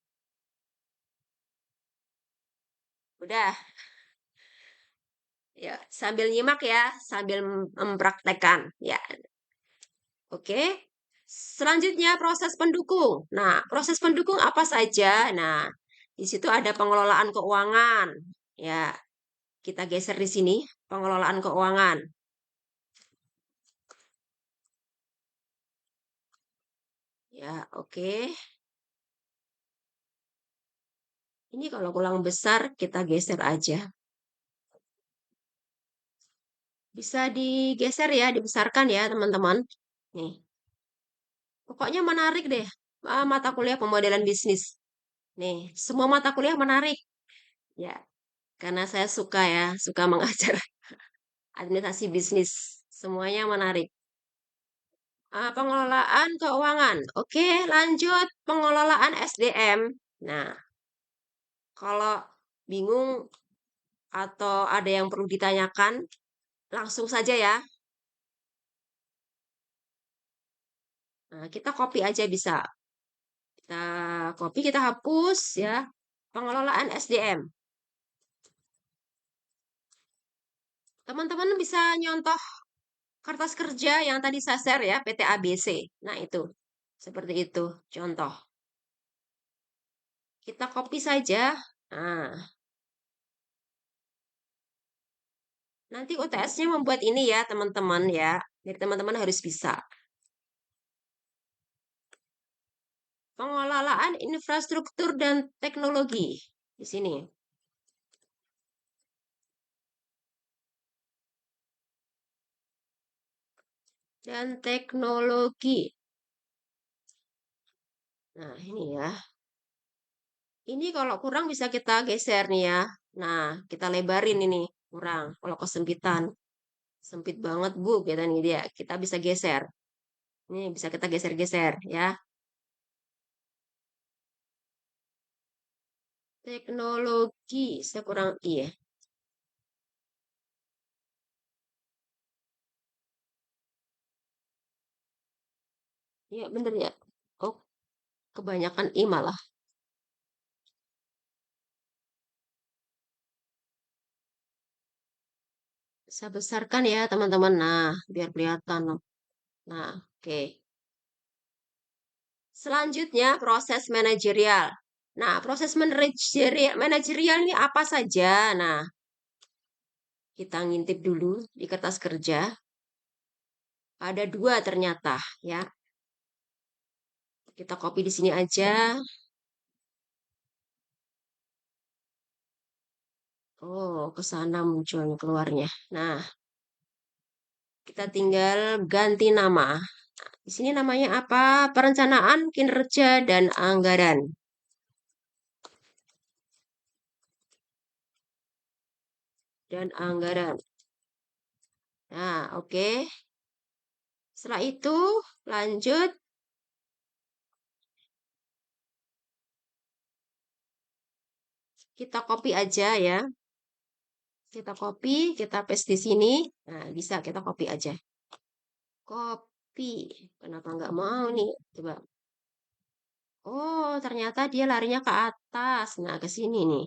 Udah. Ya, sambil nyimak ya, sambil mempraktekkan. Ya, oke. Selanjutnya proses pendukung. Nah, proses pendukung apa saja? Nah, di situ ada pengelolaan keuangan. Ya, kita geser di sini, pengelolaan keuangan. Ya, oke. Ini kalau kurang besar, kita geser aja. Bisa digeser ya, dibesarkan ya, teman-teman. Nih, pokoknya menarik deh. Mata kuliah pemodelan bisnis. Nih, semua mata kuliah menarik. Ya, karena saya suka ya, suka mengajar administrasi bisnis. Semuanya menarik. Pengelolaan keuangan. Oke, lanjut pengelolaan SDM. Nah, kalau bingung atau ada yang perlu ditanyakan, langsung saja ya. Nah, kita copy aja bisa. Kita copy, kita hapus ya. Pengelolaan SDM. Teman-teman bisa nyontoh kertas kerja yang tadi saya share ya, PT ABC. Nah, itu. Seperti itu, contoh. Kita copy saja. Nah, nanti UTS-nya membuat ini ya, teman-teman ya. Jadi teman-teman harus bisa. Pengelolaan infrastruktur dan teknologi. Di sini. Dan teknologi. Nah, ini ya. Ini kalau kurang bisa kita geser nih ya. Nah, kita lebarin ini. Kurang kalau kesempitan. Sempit banget, Bu, kita nih dia. Kita bisa geser. Ini bisa kita geser-geser ya. Teknologi, saya kurang iya. Iya, bener ya. Oh, kebanyakan I malah. Saya besarkan ya, teman-teman. Nah, biar kelihatan. Nah, oke. Selanjutnya, proses manajerial. Nah, proses manajerial ini apa saja? Nah, kita ngintip dulu di kertas kerja. Ada dua ternyata, ya. Kita copy di sini aja. Oh, ke sana munculnya keluarnya. Nah, kita tinggal ganti nama. Di sini namanya apa? Perencanaan kinerja dan anggaran. Dan anggaran. Nah, oke. Setelah itu, lanjut. Kita copy aja ya. Kita copy, kita paste di sini. Nah, bisa kita copy aja. Copy. Kenapa nggak mau nih? Coba. Oh, ternyata dia larinya ke atas. Nah, ke sini nih.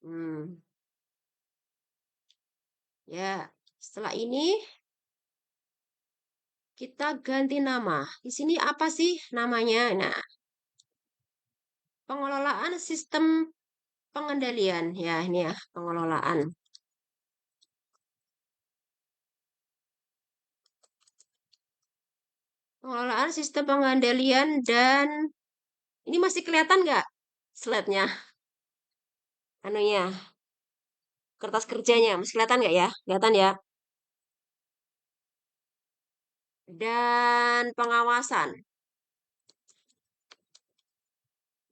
Hmm. Ya, setelah ini kita ganti nama. Di sini apa sih namanya? Nah, pengelolaan sistem pengendalian. Ya, ini ya, pengelolaan. Pengelolaan sistem pengendalian dan ini masih kelihatan nggak slide-nya? Anunya, kertas kerjanya. Masih kelihatan nggak ya? Kelihatan ya? Dan pengawasan.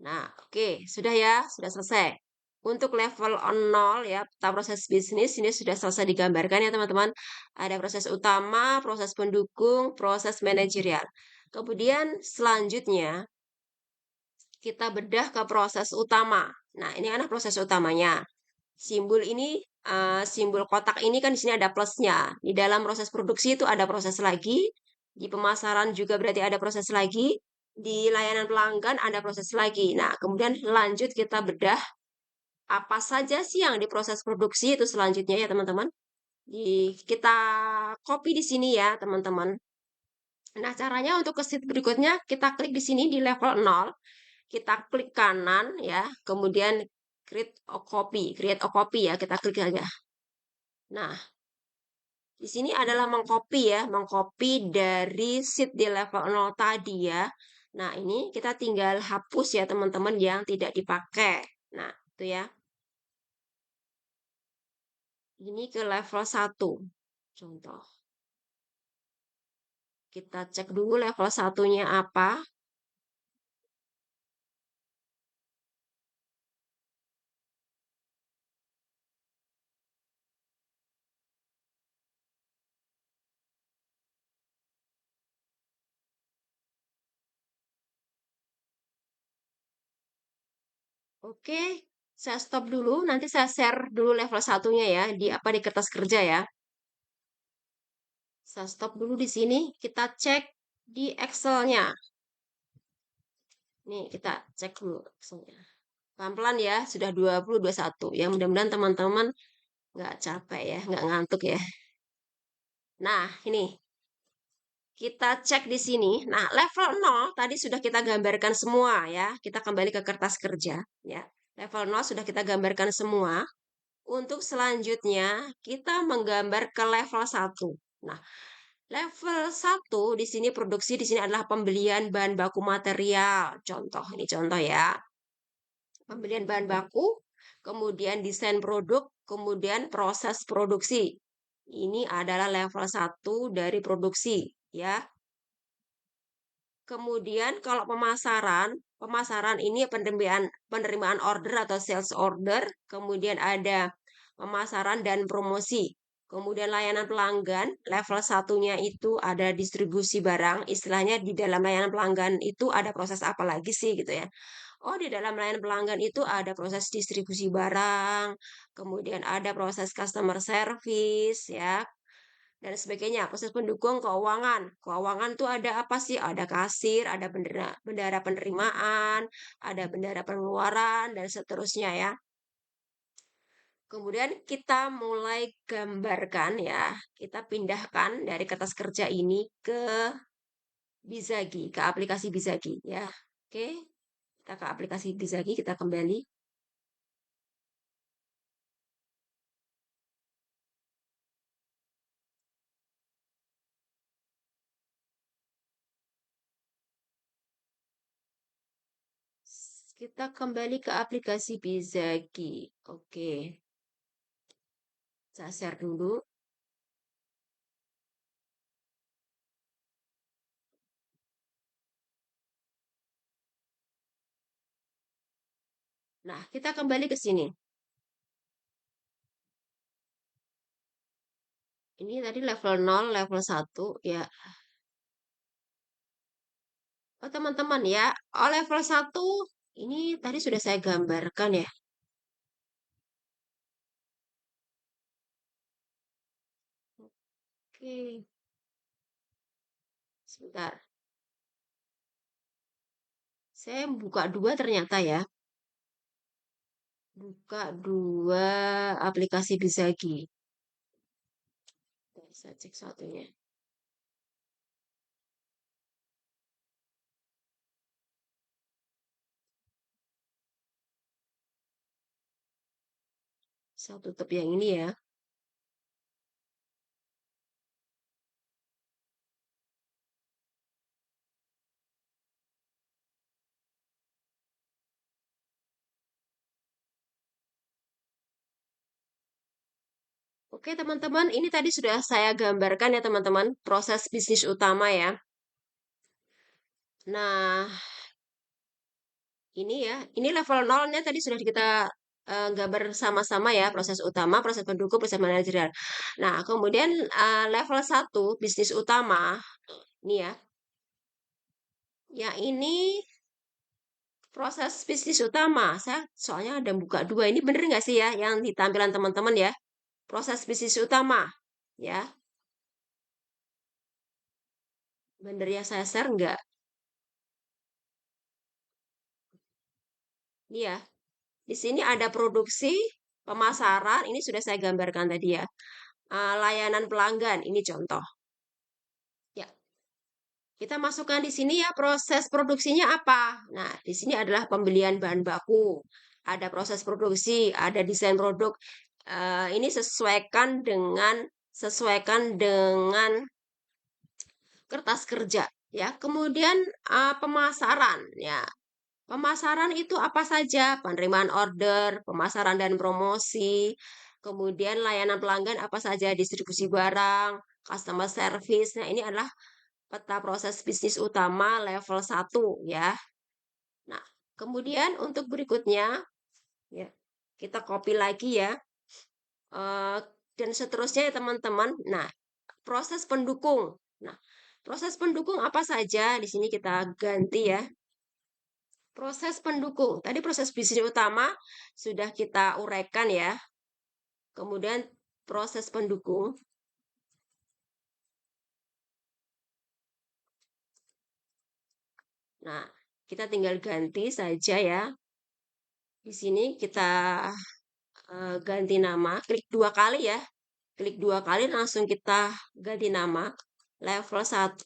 Nah, oke, sudah ya, sudah selesai. Untuk level 0 ya, peta proses bisnis ini sudah selesai digambarkan ya teman-teman. Ada proses utama, proses pendukung, proses manajerial. Kemudian selanjutnya kita bedah ke proses utama. Nah, ini adalah proses utamanya. Simbol ini, simbol kotak ini kan di sini ada plusnya. Di dalam proses produksi itu ada proses lagi. Di pemasaran juga berarti ada proses lagi. Di layanan pelanggan ada proses lagi. Nah, kemudian lanjut kita bedah apa saja sih yang diproses produksi itu selanjutnya ya teman-teman. Kita copy di sini ya teman-teman. Nah, caranya untuk ke sheet berikutnya kita klik di sini di level 0. Kita klik kanan ya, kemudian create a copy ya, kita klik aja. Nah, di sini adalah mengcopy ya, mengcopy dari sheet di level 0 tadi ya. Nah, ini kita tinggal hapus ya teman-teman yang tidak dipakai. Nah, itu ya. Ini ke level 1. Contoh. Kita cek dulu level satunya apa. Oke, saya stop dulu. Nanti saya share dulu level satunya ya. Di apa di kertas kerja ya. Saya stop dulu di sini. Kita cek di Excel-nya. Nih, kita cek dulu Excel-nya. Pelan-pelan ya, sudah 20, 21. Ya, mudah-mudahan teman-teman nggak capek ya, nggak ngantuk ya. Nah, ini kita cek di sini. Nah, level 0 tadi sudah kita gambarkan semua ya. Kita kembali ke kertas kerja ya. Level 0 sudah kita gambarkan semua. Untuk selanjutnya, kita menggambar ke level 1. Nah, level 1 di sini produksi di sini adalah pembelian bahan baku material. Contoh, ini contoh ya. Pembelian bahan baku, kemudian desain produk, kemudian proses produksi. Ini adalah level 1 dari produksi, ya. Kemudian kalau pemasaran ini penerimaan order atau sales order, kemudian ada pemasaran dan promosi. Kemudian layanan pelanggan, level satunya itu ada distribusi barang, istilahnya di dalam layanan pelanggan itu ada proses apa lagi sih gitu ya. Oh, di dalam layanan pelanggan itu ada proses distribusi barang, kemudian ada proses customer service ya, dan sebagainya. Proses pendukung keuangan. Keuangan tuh ada apa sih? Ada kasir, ada bendara penerimaan, ada bendara pengeluaran, dan seterusnya ya. Kemudian kita mulai gambarkan ya, kita pindahkan dari kertas kerja ini ke Bizagi, ke aplikasi Bizagi ya. Oke, kita ke aplikasi Bizagi, kita kembali. Kita kembali ke aplikasi Bizagi. Oke, saya share dulu. Nah, kita kembali ke sini. Ini tadi level 0, level 1 ya. Oh, teman-teman ya. Oh, level 1 ini tadi sudah saya gambarkan ya. Oke, sebentar. Saya buka dua ternyata ya. Buka dua aplikasi Bizagi. Saya cek satunya. Saya tutup yang ini ya. Oke, teman-teman, ini tadi sudah saya gambarkan ya, teman-teman, proses bisnis utama ya. Nah, ini ya, ini level 0-nya tadi sudah kita gambar sama-sama ya, proses utama, proses pendukung, proses manajerial. Nah, kemudian level 1 bisnis utama, ini ya. Ya, ini proses bisnis utama. Saya soalnya ada buka dua. Ini bener nggak sih ya yang di tampilan teman-teman ya? Proses bisnis utama, ya. Bener ya saya share nggak? Ini ya. Di sini ada produksi, pemasaran, ini sudah saya gambarkan tadi ya. Layanan pelanggan, ini contoh. Ya, kita masukkan di sini ya proses produksinya apa. Nah, di sini adalah pembelian bahan baku. Ada proses produksi, ada desain produk. Ini sesuaikan dengan kertas kerja ya. Kemudian pemasaran ya. Pemasaran itu apa saja? Penerimaan order, pemasaran dan promosi, kemudian layanan pelanggan apa saja? Distribusi barang, customer service. Nah, ini adalah peta proses bisnis utama level 1 ya. Nah, kemudian untuk berikutnya ya, kita copy lagi ya. Eh, dan seterusnya ya teman-teman. Nah, proses pendukung. Nah, proses pendukung apa saja? Di sini kita ganti ya. Proses pendukung. Tadi proses bisnis utama sudah kita uraikan ya. Kemudian proses pendukung. Nah, kita tinggal ganti saja ya. Di sini kita ganti nama, klik dua kali ya. Klik dua kali langsung kita ganti nama. Level 1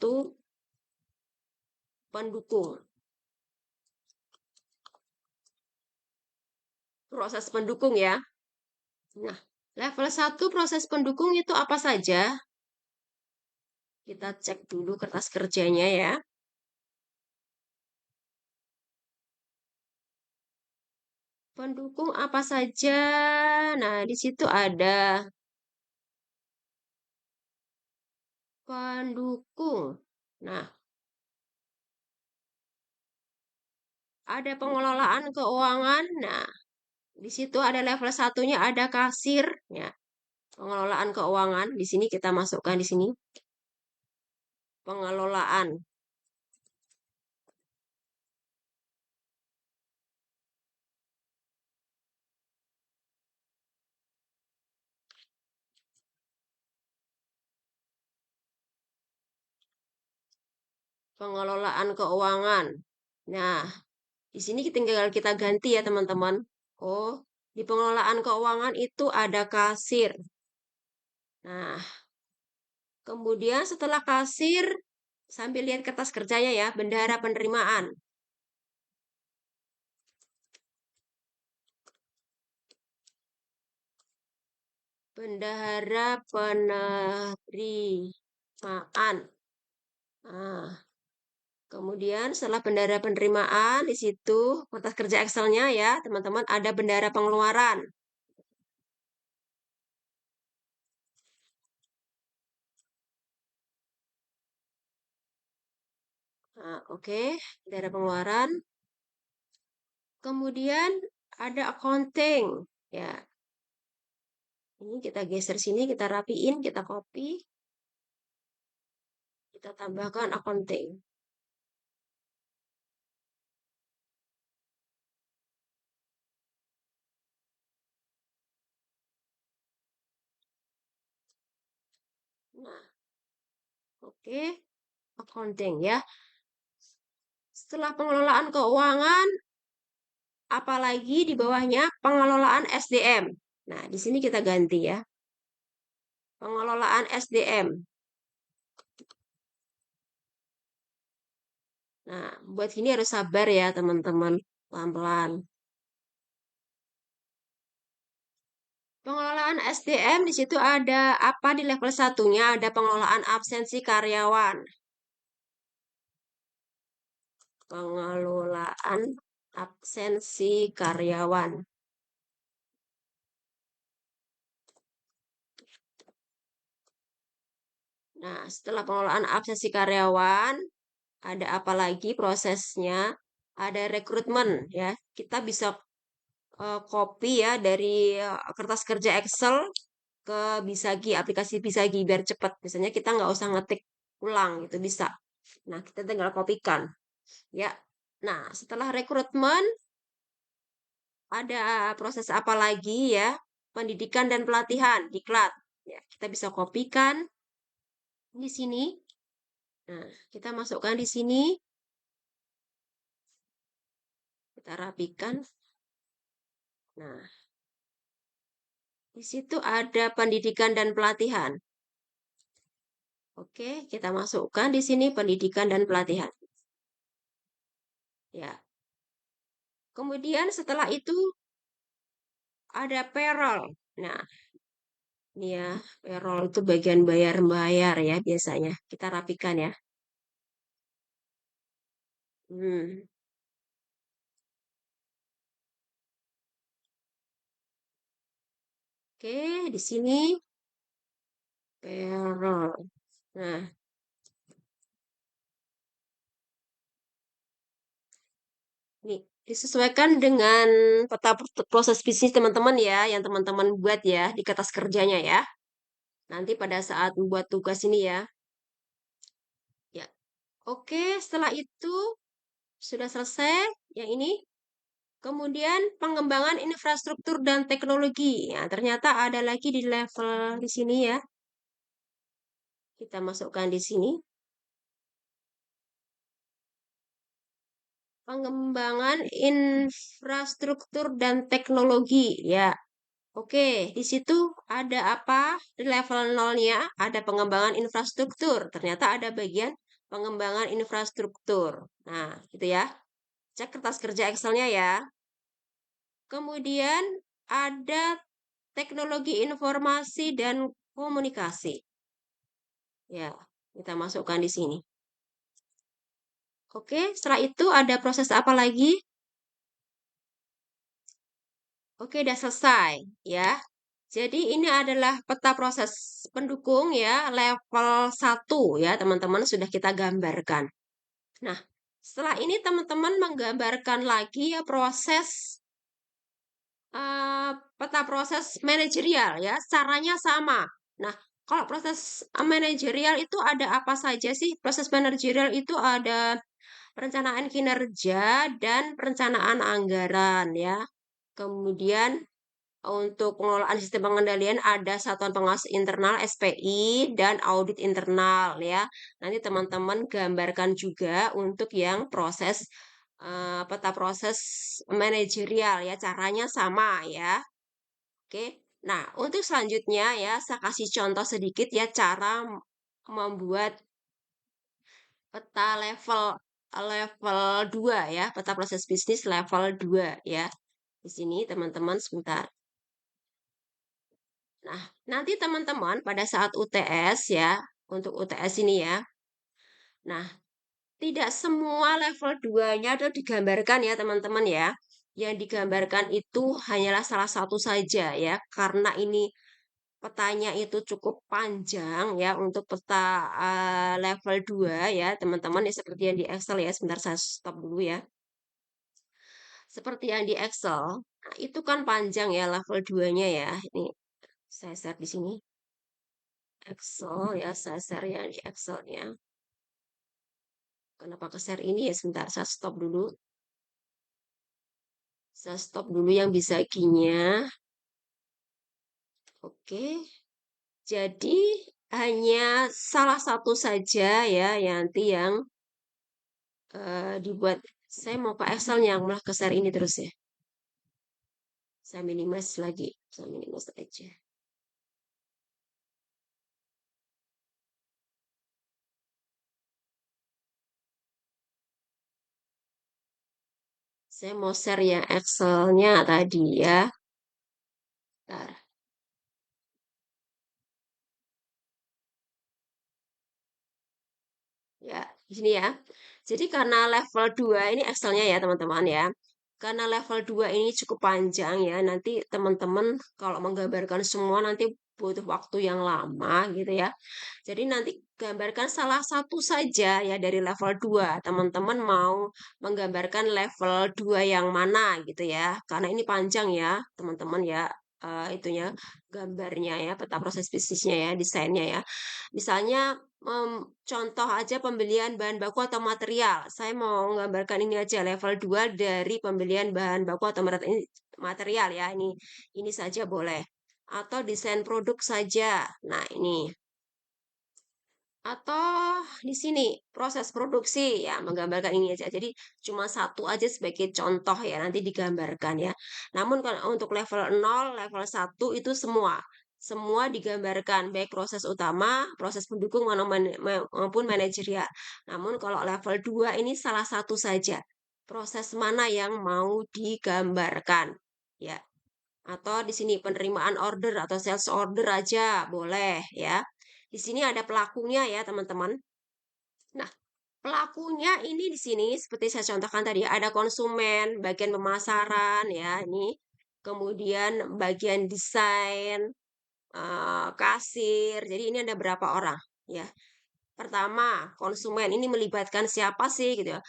pendukung. Proses pendukung ya. Nah, level 1 proses pendukung itu apa saja? Kita cek dulu kertas kerjanya ya. Pendukung apa saja? Nah, di situ ada pendukung. Nah, ada pengelolaan keuangan. Nah, di situ ada level satunya, ada kasir. Ya, pengelolaan keuangan. Di sini kita masukkan di sini. Pengelolaan. Pengelolaan keuangan. Nah, di sini tinggal kita ganti ya teman-teman. Oh, di pengelolaan keuangan itu ada kasir. Nah, kemudian setelah kasir, sambil lihat kertas kerjanya ya, bendahara penerimaan. Bendahara penerimaan. Nah, kemudian setelah bendahara penerimaan, di situ kertas kerja Excel-nya ya, teman-teman, ada bendahara pengeluaran. Nah, oke, bendahara pengeluaran. Kemudian ada accounting. Ya, ini kita geser sini, kita rapiin, kita copy. Kita tambahkan accounting. Nah, oke, accounting ya. Setelah pengelolaan keuangan, apalagi di bawahnya pengelolaan SDM. Nah, di sini kita ganti ya. Pengelolaan SDM. Nah, buat ini harus sabar ya, teman-teman. Pelan-pelan. Pengelolaan SDM di situ ada apa di level satunya? Ada pengelolaan absensi karyawan. Pengelolaan absensi karyawan. Nah, setelah pengelolaan absensi karyawan, ada apa lagi prosesnya? Ada rekrutmen ya. Kita bisa copy ya dari kertas kerja Excel ke Bisagi, aplikasi Bisagi biar cepat. Misalnya kita nggak usah ngetik ulang gitu bisa. Nah, kita tinggal kopikan ya. Nah, setelah rekrutmen ada proses apa lagi ya? Pendidikan dan pelatihan, diklat. Ya, kita bisa kopikan di sini. Nah, kita masukkan di sini. Kita rapikan. Nah, di situ ada pendidikan dan pelatihan. Oke, kita masukkan di sini pendidikan dan pelatihan. Ya. Kemudian setelah itu ada payroll. Nah, ini ya, payroll itu bagian bayar-bayar ya biasanya. Kita rapikan ya. Hmm. Oke, di sini payroll. Nah, ini disesuaikan dengan peta proses bisnis teman-teman ya, yang teman-teman buat ya di kertas kerjanya ya. Nanti pada saat membuat tugas ini ya. Ya. Oke, setelah itu sudah selesai yang ini. Kemudian pengembangan infrastruktur dan teknologi. Ya, ternyata ada lagi di level di sini ya. Kita masukkan di sini. Pengembangan infrastruktur dan teknologi ya. Oke, di situ ada apa? Di level 0-nya ada pengembangan infrastruktur. Ternyata ada bagian pengembangan infrastruktur. Nah, gitu ya. Cek kertas kerja Excel-nya ya. Kemudian ada teknologi informasi dan komunikasi. Ya, kita masukkan di sini. Oke, setelah itu ada proses apa lagi? Oke, udah selesai ya. Jadi ini adalah peta proses pendukung ya, level 1 ya, teman-teman sudah kita gambarkan. Nah, Setelah ini teman-teman menggambarkan lagi ya proses peta proses manajerial ya, caranya sama. Nah, kalau proses, manajerial itu ada apa saja sih? Proses manajerial itu ada perencanaan kinerja dan perencanaan anggaran ya. Kemudian untuk pengelolaan sistem pengendalian ada satuan pengawas internal (SPI) dan audit internal ya. Nanti teman-teman gambarkan juga untuk yang proses, peta proses manajerial ya, caranya sama ya. Oke. Nah, untuk selanjutnya ya, saya kasih contoh sedikit ya cara membuat peta level level 2 ya, peta proses bisnis level 2 ya. Di sini teman-teman sebentar. Nah, nanti teman-teman pada saat UTS ya, untuk UTS ini ya. Nah, tidak semua level 2-nya itu digambarkan ya teman-teman ya. Yang digambarkan itu hanyalah salah satu saja ya, karena ini petanya itu cukup panjang ya untuk peta, level 2 ya teman-teman ya seperti yang di Excel ya, sebentar saya stop dulu ya. Seperti yang di Excel, nah itu kan panjang ya level 2-nya ya, ini saya share di sini. Excel ya, saya share yang di Excel-nya. Kenapa ke-share ini ya, sebentar saya stop dulu. Saya stop dulu yang bisakinya. Oke. Jadi hanya salah satu saja ya nanti yang dibuat. Saya mau ke Excel-nya, malah ke-share ini terus ya. Saya minimize lagi, saya minimize aja. Saya mau share yang Excel-nya tadi ya. Bentar. Ya, di sini ya. Jadi karena level 2 ini Excel-nya ya teman-teman ya. Karena level 2 ini cukup panjang ya, nanti teman-teman kalau menggambarkan semua nanti butuh waktu yang lama gitu ya. Jadi nanti gambarkan salah satu saja ya dari level 2. Teman-teman mau menggambarkan level 2 yang mana gitu ya. Karena ini panjang ya, teman-teman ya. Itunya gambarnya ya, peta proses bisnisnya ya, desainnya ya. Misalnya contoh aja pembelian bahan baku atau material. Saya mau menggambarkan ini aja level 2 dari pembelian bahan baku atau material ya. Ini saja boleh. Atau desain produk saja. Nah, ini. Atau di sini proses produksi ya menggambarkan ini aja. Jadi cuma satu aja sebagai contoh ya nanti digambarkan ya. Namun kalau untuk level 0, level 1 itu semua. Semua digambarkan baik proses utama, proses pendukung maupun manajerial. Namun kalau level 2 ini salah satu saja. Proses mana yang mau digambarkan ya. Atau di sini penerimaan order atau sales order aja boleh ya. Di sini ada pelakunya ya, teman-teman. Nah, pelakunya ini di sini seperti saya contohkan tadi ada konsumen, bagian pemasaran ya, ini. Kemudian bagian desain, kasir. Jadi ini ada berapa orang ya. Pertama, konsumen ini melibatkan siapa sih gitu ya.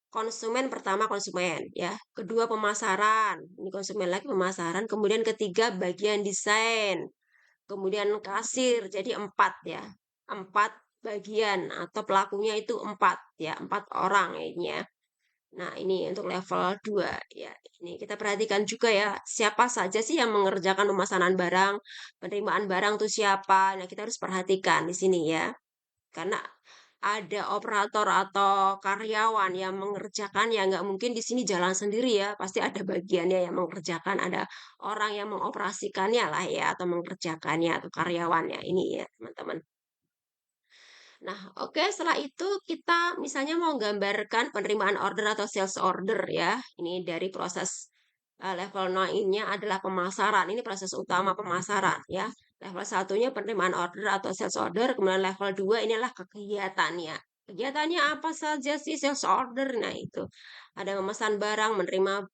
Konsumen pertama konsumen ya, kedua pemasaran, ini konsumen lagi pemasaran, kemudian ketiga bagian desain, kemudian kasir, jadi 4 ya. 4 bagian atau pelakunya itu 4 ya, 4 orang ini ya. Nah, ini untuk level 2 ya. Ini kita perhatikan juga ya, siapa saja sih yang mengerjakan pemesanan barang, penerimaan barang tuh siapa. Nah, kita harus perhatikan di sini ya. Karena ada operator atau karyawan yang mengerjakan ya nggak mungkin di sini jalan sendiri ya, pasti ada bagiannya yang mengerjakan, ada orang yang mengoperasikannya lah ya atau mengerjakannya atau karyawannya ini ya teman-teman. Nah, oke, setelah itu kita misalnya mau gambarkan penerimaan order atau sales order ya. Ini dari proses level 0 ini adalah pemasaran. Ini proses utama pemasaran ya. Level satunya penerimaan order atau sales order, kemudian level 2 inilah kegiatannya. Kegiatannya apa saja sih sales order? Nah, itu. Ada memesan barang, menerima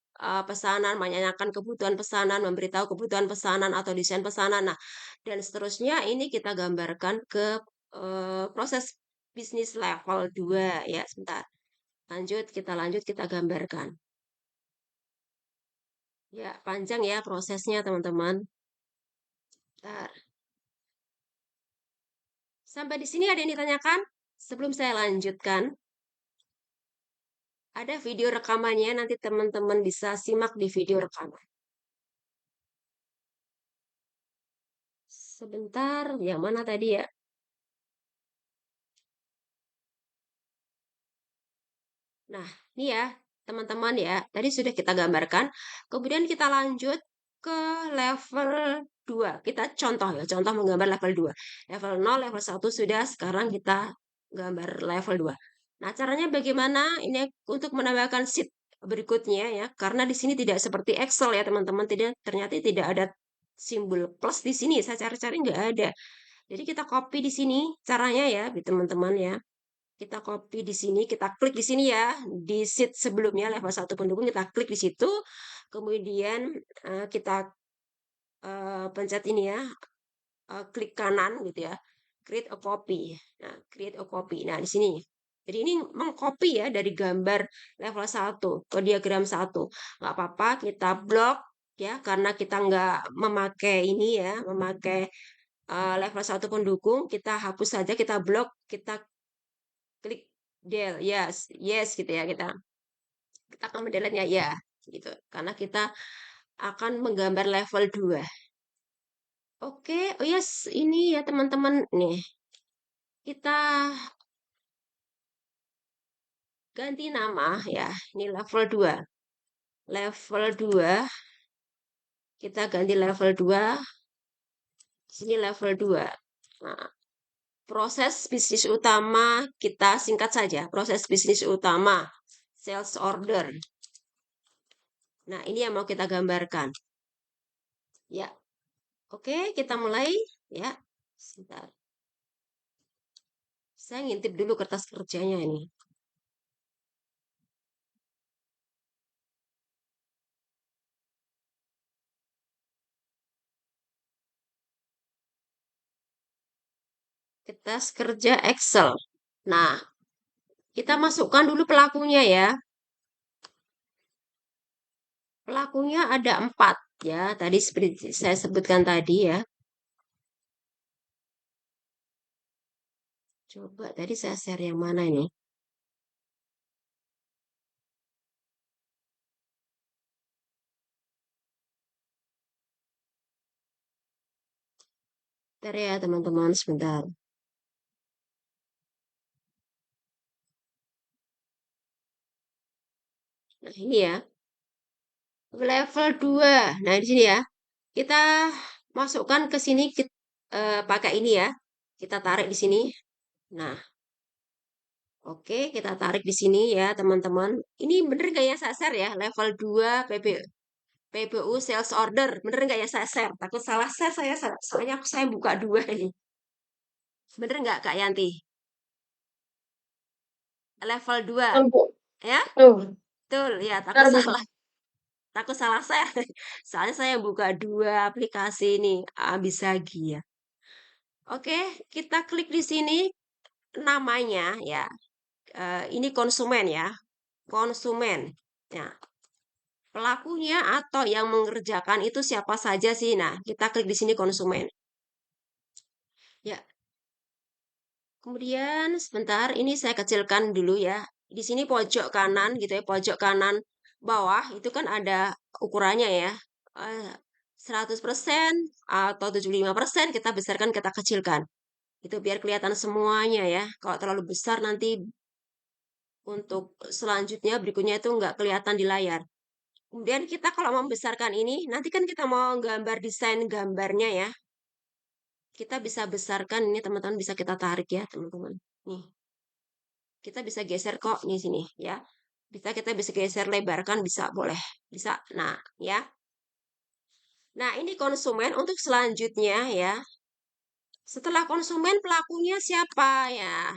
pesanan, menanyakan kebutuhan pesanan, memberitahu kebutuhan pesanan atau desain pesanan. Nah, dan seterusnya ini kita gambarkan ke proses bisnis level 2 ya, sebentar. lanjut, kita gambarkan. Ya, panjang ya prosesnya, teman-teman. Bentar. Sampai di sini ada yang ditanyakan? Sebelum saya lanjutkan, ada video rekamannya, nanti teman-teman bisa simak di video rekaman. Sebentar, yang mana tadi ya? Nah, ini ya, teman-teman ya, tadi sudah kita gambarkan. Kemudian kita lanjut ke level 2. Kita contoh ya, contoh menggambar level 2. Level 0, level 1 sudah, sekarang kita gambar level 2. Nah, caranya bagaimana? Ini untuk menambahkan sheet berikutnya ya, karena di sini tidak seperti Excel ya, teman-teman. Ternyata tidak ada simbol plus di sini. Saya cari-cari nggak ada. Jadi kita copy di sini caranya ya, teman-teman ya. Kita copy di sini, kita klik di sini ya, di sheet sebelumnya level 1 pendukung kita klik di situ, kemudian kita pencet ini ya, klik kanan gitu ya, create a copy. Nah, create a copy. Nah, di sini. Jadi ini mengcopy ya dari gambar level 1 ke diagram 1. Nggak apa-apa, kita blok ya, karena kita nggak memakai ini ya, memakai level 1 pendukung, kita hapus saja, kita blok, kita klik del, yes, yes gitu ya, kita akan mendelete ya gitu. Karena kita akan menggambar level 2. Oke, oh yes, ini ya teman-teman nih. Kita ganti nama ya. Ini level 2. Level 2 kita ganti level 2. Sini level 2. Nah, proses bisnis utama kita singkat saja. Proses bisnis utama sales order. Nah, ini yang mau kita gambarkan. Ya. Oke, kita mulai ya. Sebentar. Saya ngintip dulu kertas kerjanya ini. Kertas kerja Excel. Nah, kita masukkan dulu pelakunya ya. Pelakunya ada 4 ya. Tadi seperti saya sebutkan tadi ya. Coba tadi saya share yang mana ini? Bentar ya teman-teman, sebentar. Nah, ini ya. Level 2. Nah, di sini ya. Kita masukkan ke sini pakai ini ya. Kita tarik di sini. Nah, oke, kita tarik di sini ya, teman-teman. Ini bener nggak ya saya share ya? Level 2 PBU sales order. Bener nggak ya saya share? Takut salah share soalnya saya buka 2 ini. Bener nggak Kak Yanti? Level 2 ya? Betul ya, takut salah. Takut salah share. Soalnya saya buka 2 aplikasi ini. Bisa ya. Oke, kita klik di sini namanya ya. Ini konsumen ya. Konsumen. Ya, pelakunya atau yang mengerjakan itu siapa saja sih? Nah, kita klik di sini konsumen. Ya. Kemudian sebentar, ini saya kecilkan dulu ya. Di sini pojok kanan gitu ya, pojok kanan bawah itu kan ada ukurannya ya. 100% atau 75% kita besarkan, kita kecilkan. Itu biar kelihatan semuanya ya. Kalau terlalu besar nanti untuk selanjutnya berikutnya itu nggak kelihatan di layar. Kemudian kita kalau membesarkan ini, nanti kan kita mau gambar desain gambarnya ya. Kita bisa besarkan ini teman-teman, bisa kita tarik ya teman-teman. Nih, kita bisa geser kok di sini ya. Kita bisa geser, lebarkan, bisa boleh. Bisa. Nah, ya. Nah, ini konsumen untuk selanjutnya ya. Setelah konsumen pelakunya siapa ya?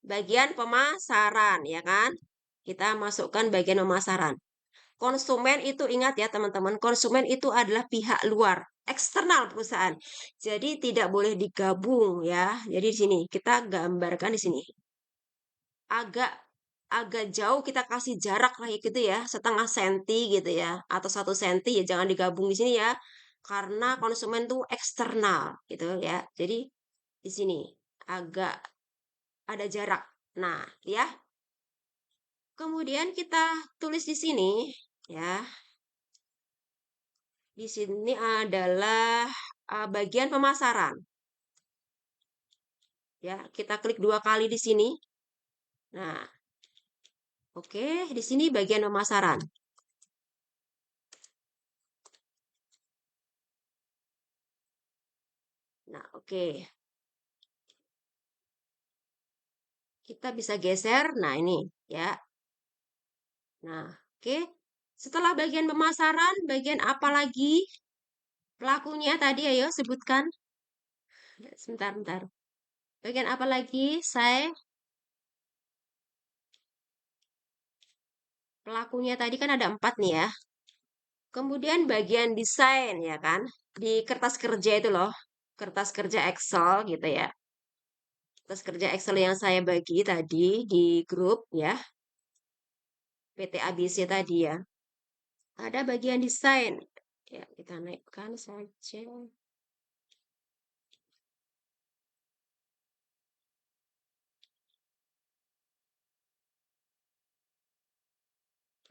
Bagian pemasaran ya kan? Kita masukkan bagian pemasaran. Konsumen itu ingat ya teman-teman, konsumen itu adalah pihak luar, eksternal perusahaan. Jadi tidak boleh digabung ya. Jadi di sini kita gambarkan di sini. Agak agak jauh kita kasih jarak lah gitu ya, setengah senti gitu ya, atau 1 senti ya jangan digabung di sini ya, karena konsumen tuh eksternal gitu ya. Jadi di sini agak ada jarak. Nah, ya. Kemudian kita tulis di sini ya. Di sini adalah bagian pemasaran. Ya, kita klik 2 kali di sini. Nah, oke, di sini bagian pemasaran. Nah, oke. Kita bisa geser. Nah, ini ya. Nah, oke. Setelah bagian pemasaran, bagian apa lagi? Pelakunya tadi ayo sebutkan. Sebentar, bentar. Bagian apa lagi? Pelakunya tadi kan ada 4 nih ya. Kemudian bagian desain ya kan. Di kertas kerja itu loh. Kertas kerja Excel gitu ya. Kertas kerja Excel yang saya bagi tadi di grup ya. PT ABC tadi ya. Ada bagian desain. Ya, kita naikkan saja.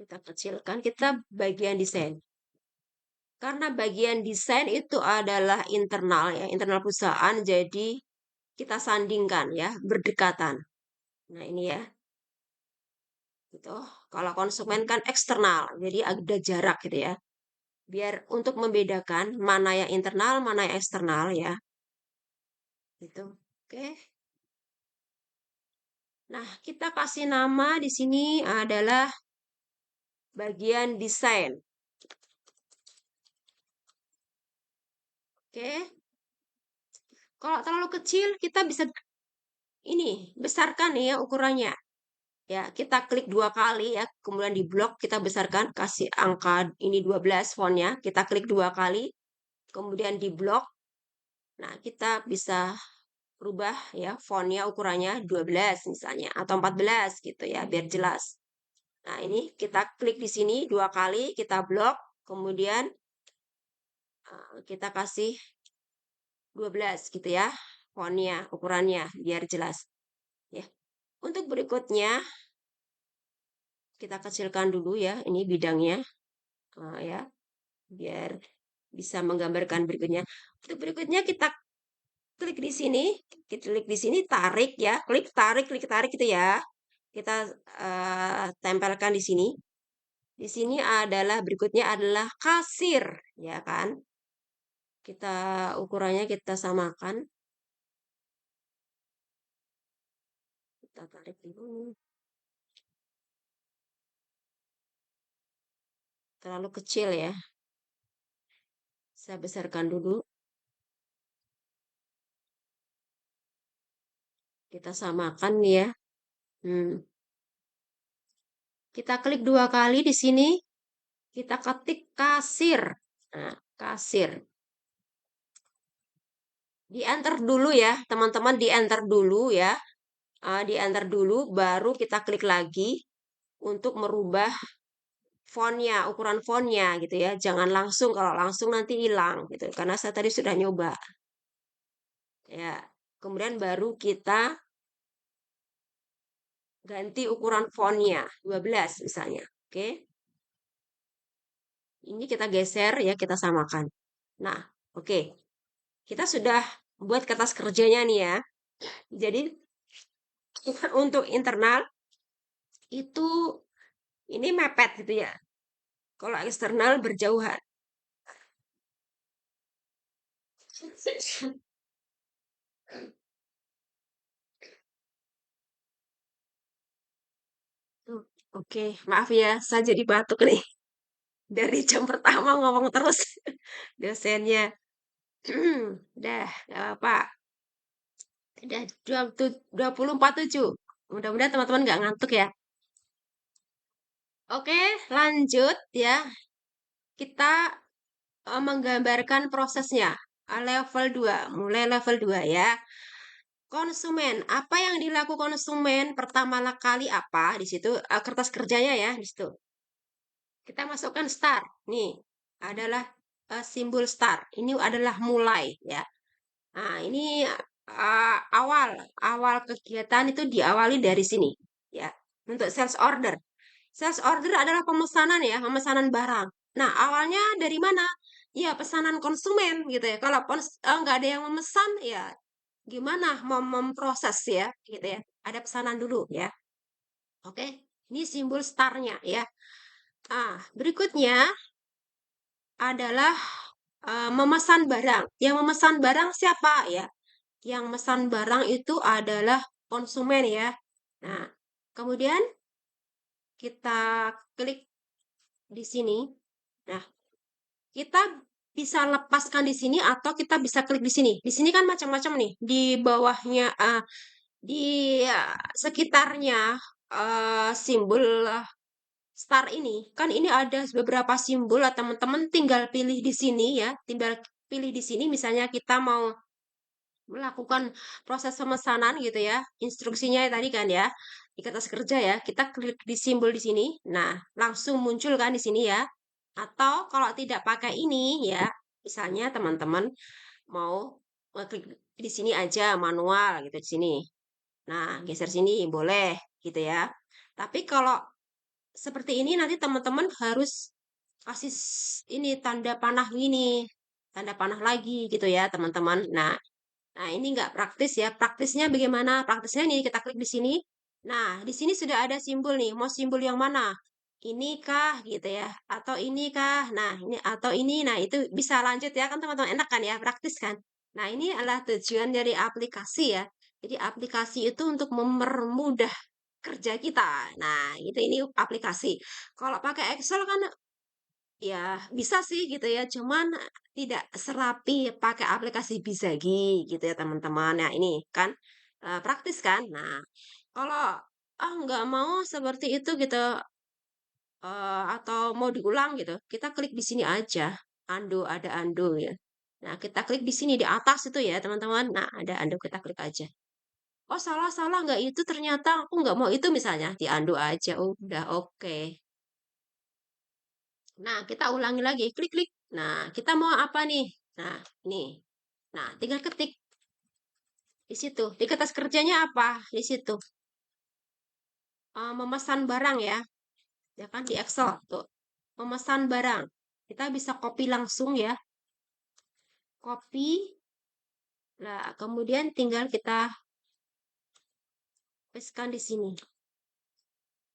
Kita kecilkan, kita bagian desain. Karena bagian desain itu adalah internal ya, internal perusahaan, jadi kita sandingkan ya, berdekatan. Nah, ini ya. Gitu. Kalau konsumen kan eksternal, jadi ada jarak gitu ya. Biar untuk membedakan mana yang internal, mana yang eksternal ya. Gitu. Oke. Nah, kita kasih nama di sini adalah bagian desain. Oke. Kalau terlalu kecil, kita bisa ini besarkan ya ukurannya. Ya, kita klik 2 kali ya, kemudian di blok kita besarkan, kasih angka ini 12 fontnya, kita klik 2 kali, kemudian di blok. Nah, kita bisa rubah ya fontnya ukurannya 12 misalnya atau 14 gitu ya, biar jelas. Nah, ini kita klik di sini 2 kali, kita blok, kemudian kita kasih 12 gitu ya, fontnya, ukurannya, biar jelas. Ya. Untuk berikutnya, kita kecilkan dulu ya, ini bidangnya. Ya, biar bisa menggambarkan berikutnya. Untuk berikutnya kita klik di sini, kita klik di sini, tarik ya, klik tarik gitu ya. Kita tempelkan di sini. Di sini adalah berikutnya adalah kasir, ya kan? Kita ukurannya kita samakan. Kita tarik dulu. Terlalu kecil ya. Saya besarkan dulu. Kita samakan ya. Kita klik 2 kali di sini. Kita ketik kasir. Nah, kasir. Di enter dulu ya, teman-teman, di enter dulu ya. Di enter dulu, baru kita klik lagi untuk merubah fontnya, ukuran fontnya gitu ya. Jangan langsung, kalau langsung nanti hilang gitu. Karena saya tadi sudah nyoba. Ya, kemudian baru kita ganti ukuran fontnya, 12 misalnya. Oke. Ini kita geser ya, kita samakan. Nah, oke. Kita sudah buat kertas kerjanya nih ya. Jadi untuk internal itu ini mepet gitu ya. Kalau eksternal berjauhan. Oke, maaf ya, saya jadi batuk nih. Dari jam pertama ngomong terus dosennya. Udah, gak apa-apa. Udah 24:07. Mudah-mudahan teman-teman gak ngantuk ya. Oke, lanjut ya. Kita menggambarkan prosesnya. Level 2, mulai level 2 ya. Konsumen, apa yang dilakukan konsumen pertama kali apa? Di situ kertas kerjanya ya, di situ. Kita masukkan start. Nih, adalah simbol start. Ini adalah mulai ya. Nah, ini awal awal kegiatan itu diawali dari sini ya. Untuk sales order. Sales order adalah pemesanan ya, pemesanan barang. Nah, awalnya dari mana? Ya, pesanan konsumen gitu ya. Kalau nggak ada yang memesan ya gimana memproses ya gitu ya. Ada pesanan dulu ya. Oke. Ini simbol startnya ya. Berikutnya adalah memesan barang. Yang memesan barang siapa ya? Yang memesan barang itu adalah konsumen ya. Nah, kemudian kita klik di sini. Nah, kita bisa lepaskan di sini atau kita bisa klik di sini. Di sini kan macam-macam nih. Di bawahnya, di sekitarnya simbol star ini, kan ini ada beberapa simbol. Teman-teman tinggal pilih di sini ya. Tinggal pilih di sini. Misalnya kita mau melakukan proses pemesanan gitu ya. Instruksinya tadi kan ya. Di kertas kerja ya. Kita klik di simbol di sini. Nah, langsung muncul kan di sini ya. Atau kalau tidak pakai ini ya, misalnya teman-teman mau klik di sini aja manual gitu di sini. Nah, geser sini boleh gitu ya. Tapi kalau seperti ini nanti teman-teman harus kasih ini tanda panah gini, tanda panah lagi gitu ya teman-teman. Nah, ini nggak praktis ya. Praktisnya bagaimana? Praktisnya nih kita klik di sini. Nah, di sini sudah ada simbol nih. Mau simbol yang mana? Ini kah gitu ya? Atau ini kah? Nah, ini atau ini. Nah, itu bisa lanjut ya kan teman-teman, enak kan ya? Praktis kan? Nah, ini adalah tujuan dari aplikasi ya. Jadi aplikasi itu untuk mempermudah kerja kita. Nah, itu ini aplikasi. Kalau pakai Excel kan ya bisa sih gitu ya, cuman tidak serapi pakai aplikasi Bizagi gitu ya teman-teman. Nah ini kan praktis kan. Nah kalau nggak mau seperti itu gitu atau mau diulang gitu, kita klik di sini aja. Undo, ada undo ya. Nah kita klik di sini di atas itu ya teman-teman. Nah ada undo, kita klik aja. Oh salah salah nggak itu, ternyata aku nggak mau itu misalnya, di undo aja. Udah oke. Nah, kita ulangi lagi, klik-klik. Nah, kita mau apa nih? Nah, ini. Nah, tinggal ketik di situ. Di kertas kerjanya apa? Di situ. Memesan barang ya. Ya kan di Excel tuh. Memesan barang. Kita bisa copy langsung ya. Copy. Nah, kemudian tinggal kita pastekan di sini.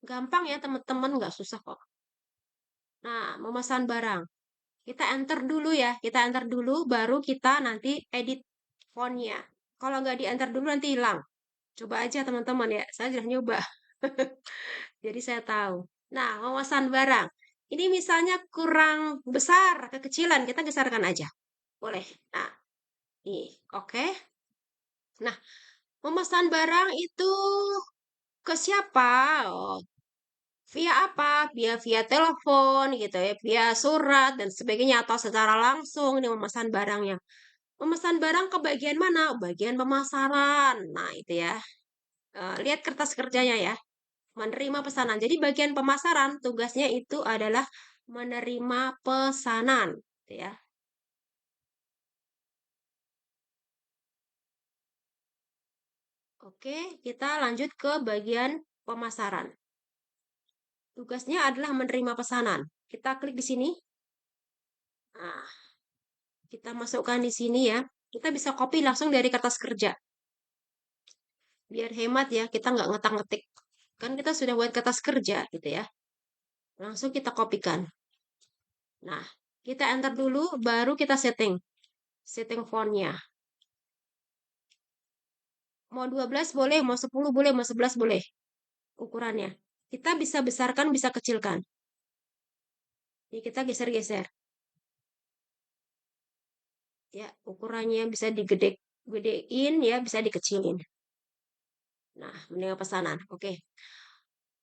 Gampang ya teman-teman, nggak susah kok. Nah, memesan barang. Kita enter dulu ya. Kita enter dulu, baru kita nanti edit fontnya. Kalau nggak di enter dulu nanti hilang. Coba aja teman-teman ya, saya sudah nyoba. Jadi saya tahu. Nah, memesan barang. Ini misalnya kurang besar, kekecilan, kita besarkan aja. Boleh. Nah, ini oke. Nah, memesan barang itu ke siapa? Oh, via apa? Via telepon gitu ya, via surat dan sebagainya atau secara langsung ini memesan barangnya. Memesan barang ke bagian mana? Bagian pemasaran. Nah, itu ya. Lihat kertas kerjanya ya. Menerima pesanan. Jadi bagian pemasaran tugasnya itu adalah menerima pesanan, gitu ya. Oke, kita lanjut ke bagian pemasaran. Tugasnya adalah menerima pesanan. Kita klik di sini. Nah, kita masukkan di sini ya. Kita bisa copy langsung dari kertas kerja. Biar hemat ya, kita nggak ngetik-ngetik. Kan kita sudah buat kertas kerja gitu ya. Langsung kita kopikan. Nah, kita enter dulu, baru kita setting. Setting fontnya. Mau 12 boleh, mau 10 boleh, mau 11 boleh. Ukurannya. Kita bisa besarkan, bisa kecilkan. Jadi kita geser-geser. Ya, ukurannya bisa gedein ya, bisa dikecilin. Nah, mendengar pesanan. Oke.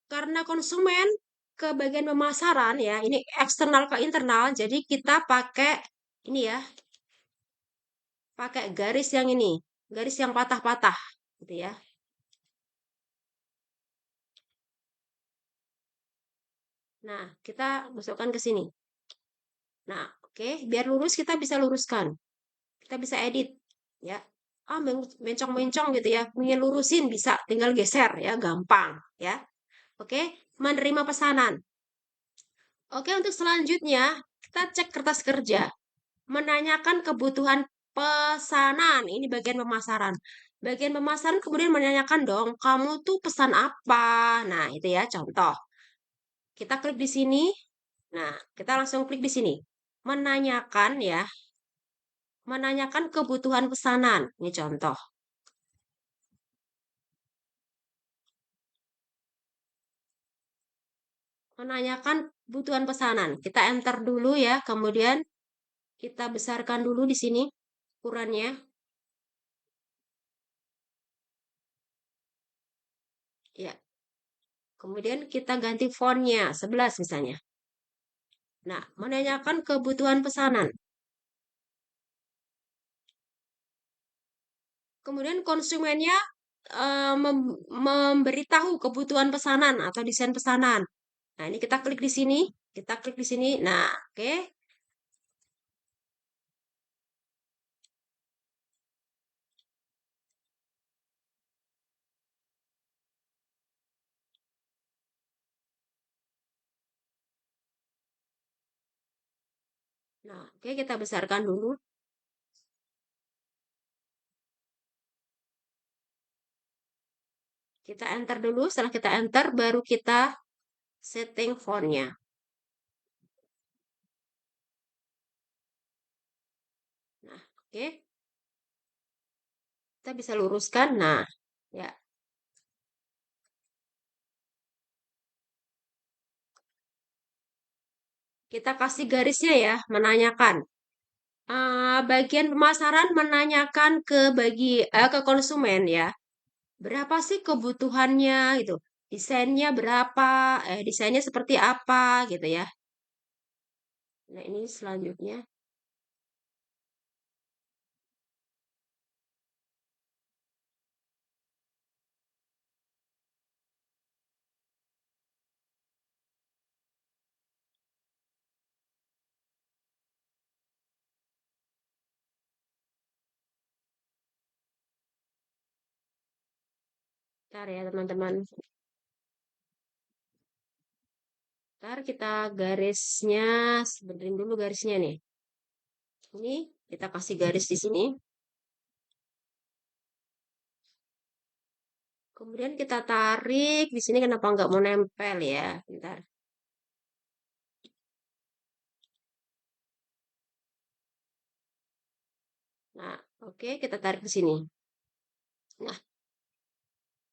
Karena konsumen ke bagian pemasaran ya, ini eksternal ke internal, jadi kita pakai ini ya, pakai garis yang ini, garis yang patah-patah. gitu ya. Nah, kita masukkan ke sini. Nah, oke, biar lurus kita bisa luruskan. Kita bisa edit, ya. Ah, mencong-mencong gitu ya. Ingin lurusin bisa, tinggal geser ya, gampang ya. Oke, menerima pesanan. Oke, untuk selanjutnya kita cek kertas kerja. Menanyakan kebutuhan pesanan. Ini bagian pemasaran. Bagian pemasaran kemudian menanyakan dong, kamu tuh pesan apa? Nah, itu ya contoh. Kita klik di sini. Nah, kita langsung klik di sini. Menanyakan ya, menanyakan kebutuhan pesanan. Ini contoh. Menanyakan kebutuhan pesanan. Kita enter dulu ya, kemudian kita besarkan dulu di sini ukurannya. Ya, kemudian kita ganti fontnya 11 misalnya. Nah, menanyakan kebutuhan pesanan. Kemudian konsumennya memberitahu kebutuhan pesanan atau desain pesanan. Nah, ini kita klik di sini, kita klik di sini. Nah, oke. Nah, oke kita besarkan dulu. Kita enter dulu, setelah kita enter baru kita setting fontnya. Nah, oke. Kita bisa luruskan. Nah, ya. Kita kasih garisnya ya, menanyakan. Bagian pemasaran menanyakan ke konsumen ya. Berapa sih kebutuhannya gitu. Desainnya berapa, desainnya seperti apa gitu ya. Nah, ini selanjutnya. Ntar ya teman-teman. Ntar kita garisnya, sebenerin dulu garisnya nih. Ini kita kasih garis di sini. Kemudian kita tarik di sini kenapa nggak mau nempel ya? Bentar. Nah, oke kita tarik di sini. Nah,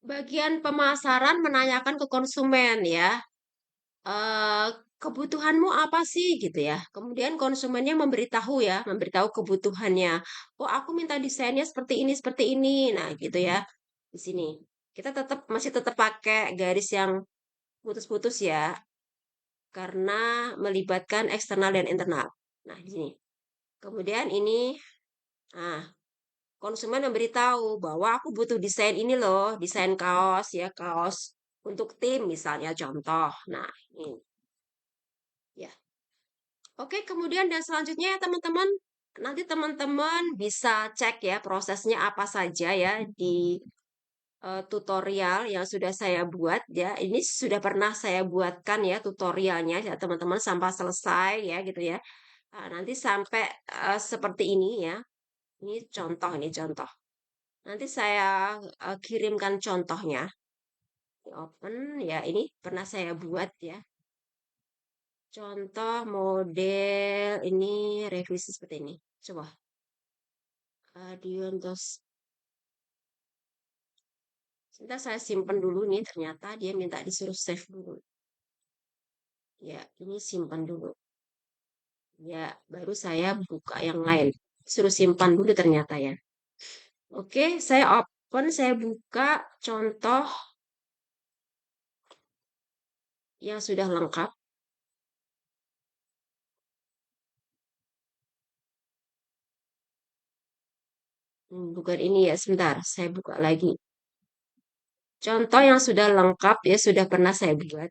bagian pemasaran menanyakan ke konsumen ya. eh, Kebutuhanmu apa sih gitu ya. Kemudian konsumennya memberitahu ya, memberitahu kebutuhannya. Oh, aku minta desainnya seperti ini. Nah, gitu ya. Di sini. Kita masih tetap pakai garis yang putus-putus ya, karena melibatkan eksternal dan internal. Nah, di sini. Kemudian ini, nah, konsumen memberitahu bahwa aku butuh desain ini loh, desain kaos ya, kaos untuk tim misalnya contoh. Nah, ini ya. Oke, kemudian dan selanjutnya ya teman-teman, nanti teman-teman bisa cek ya prosesnya apa saja ya di tutorial yang sudah saya buat ya. Ini sudah pernah saya buatkan ya tutorialnya ya teman-teman sampai selesai ya gitu ya. Nanti sampai seperti ini ya. Ini contoh. Nanti saya kirimkan contohnya. Open ya, ini pernah saya buat ya. Contoh model ini revisi seperti ini. Coba. Diontos. Sebentar saya simpan dulu nih, ternyata dia minta disuruh save dulu. Ya, ini simpan dulu. Ya, baru saya buka yang lain. Suruh simpan dulu ternyata ya. Oke, saya open, saya buka contoh yang sudah lengkap. Bukan ini ya, sebentar. Saya buka lagi. Contoh yang sudah lengkap ya sudah pernah saya buat.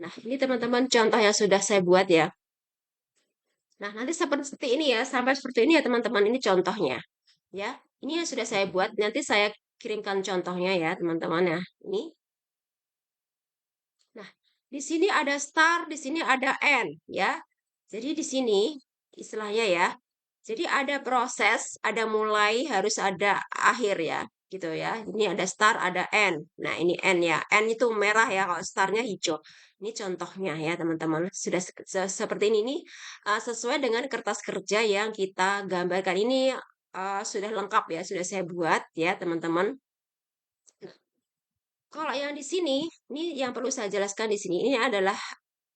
Nah, ini teman-teman contoh yang sudah saya buat ya. Nah, nanti seperti ini ya, sampai seperti ini ya teman-teman, ini contohnya. Ya, ini yang sudah saya buat, nanti saya kirimkan contohnya ya teman-teman ya. Ini. Nah, di sini ada start, di sini ada end ya. Jadi di sini istilahnya ya. Jadi ada proses, ada mulai, harus ada akhir ya, gitu ya. Ini ada start, ada end. Nah, ini end ya. End itu merah ya, kalau startnya hijau. Ini contohnya ya, teman-teman. Sudah seperti ini nih, sesuai dengan kertas kerja yang kita gambarkan. Ini sudah lengkap ya, sudah saya buat ya, teman-teman. Kalau yang di sini, ini yang perlu saya jelaskan di sini, ini adalah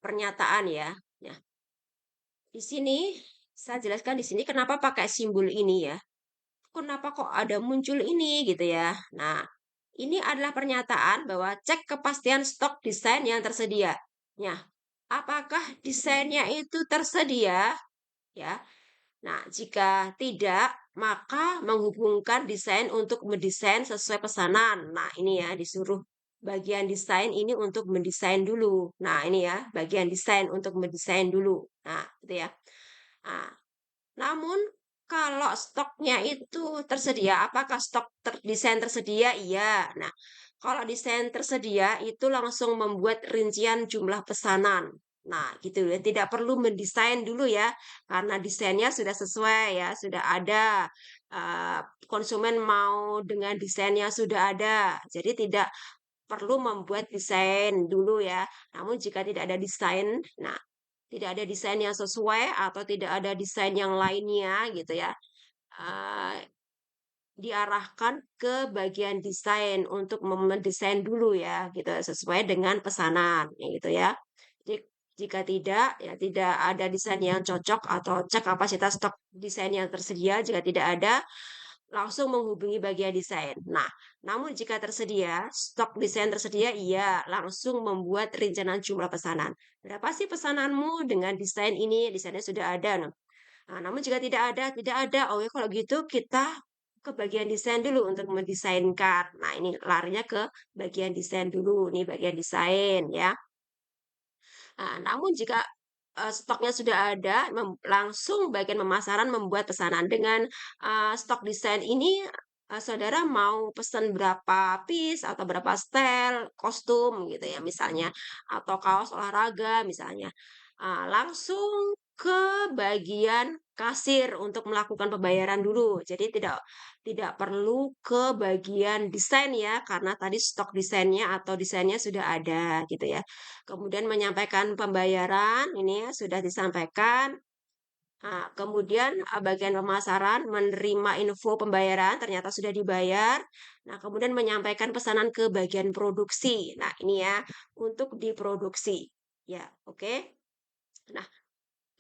pernyataan ya. Nah, di sini saya jelaskan di sini kenapa pakai simbol ini ya. Kenapa kok ada muncul ini gitu ya. Nah, ini adalah pernyataan bahwa cek kepastian stok desain yang tersedia. Nah, apakah desainnya itu tersedia ya? Nah, jika tidak, maka menghubungkan desain untuk mendesain sesuai pesanan. Nah, ini ya, disuruh bagian desain ini untuk mendesain dulu. Nah, ini ya, bagian desain untuk mendesain dulu. Nah, gitu ya. Nah, namun kalau stoknya itu tersedia, apakah stok desain tersedia? Iya. Nah, kalau desain tersedia itu langsung membuat rincian jumlah pesanan. Nah, gitu ya. Tidak perlu mendesain dulu ya, karena desainnya sudah sesuai ya, sudah ada. eh, Konsumen mau dengan desain yang sudah ada. Jadi tidak perlu membuat desain dulu ya. Namun jika tidak ada desain, nah tidak ada desain yang sesuai atau tidak ada desain yang lainnya gitu ya, eee, diarahkan ke bagian desain untuk mendesain dulu ya gitu, sesuai dengan pesanan gitu ya. Jadi jika tidak, ya tidak ada desain yang cocok atau cek kapasitas stok desain yang tersedia, jika tidak ada, langsung menghubungi bagian desain. Nah, namun jika tersedia, stok desain tersedia, iya, langsung membuat rencana jumlah pesanan. Berapa sih pesananmu dengan desain ini? Desainnya sudah ada. Nah, namun jika tidak ada. Oh ya, kalau gitu kita ke bagian desain dulu untuk mendesainkan. Nah, ini larinya ke bagian desain dulu. Ini bagian desain ya. Nah, namun jika stoknya sudah ada, langsung bagian pemasaran membuat pesanan. Dengan stok desain ini, saudara mau pesan berapa piece atau berapa setel kostum gitu ya misalnya, atau kaos olahraga misalnya. Langsung ke bagian kasir untuk melakukan pembayaran dulu. Jadi tidak perlu ke bagian desain ya, karena tadi stok desainnya atau desainnya sudah ada gitu ya. Kemudian menyampaikan pembayaran, ini ya sudah disampaikan. Nah, kemudian bagian pemasaran menerima info pembayaran, ternyata sudah dibayar. Nah, kemudian menyampaikan pesanan ke bagian produksi. Nah, ini ya untuk diproduksi. Ya, oke. Nah,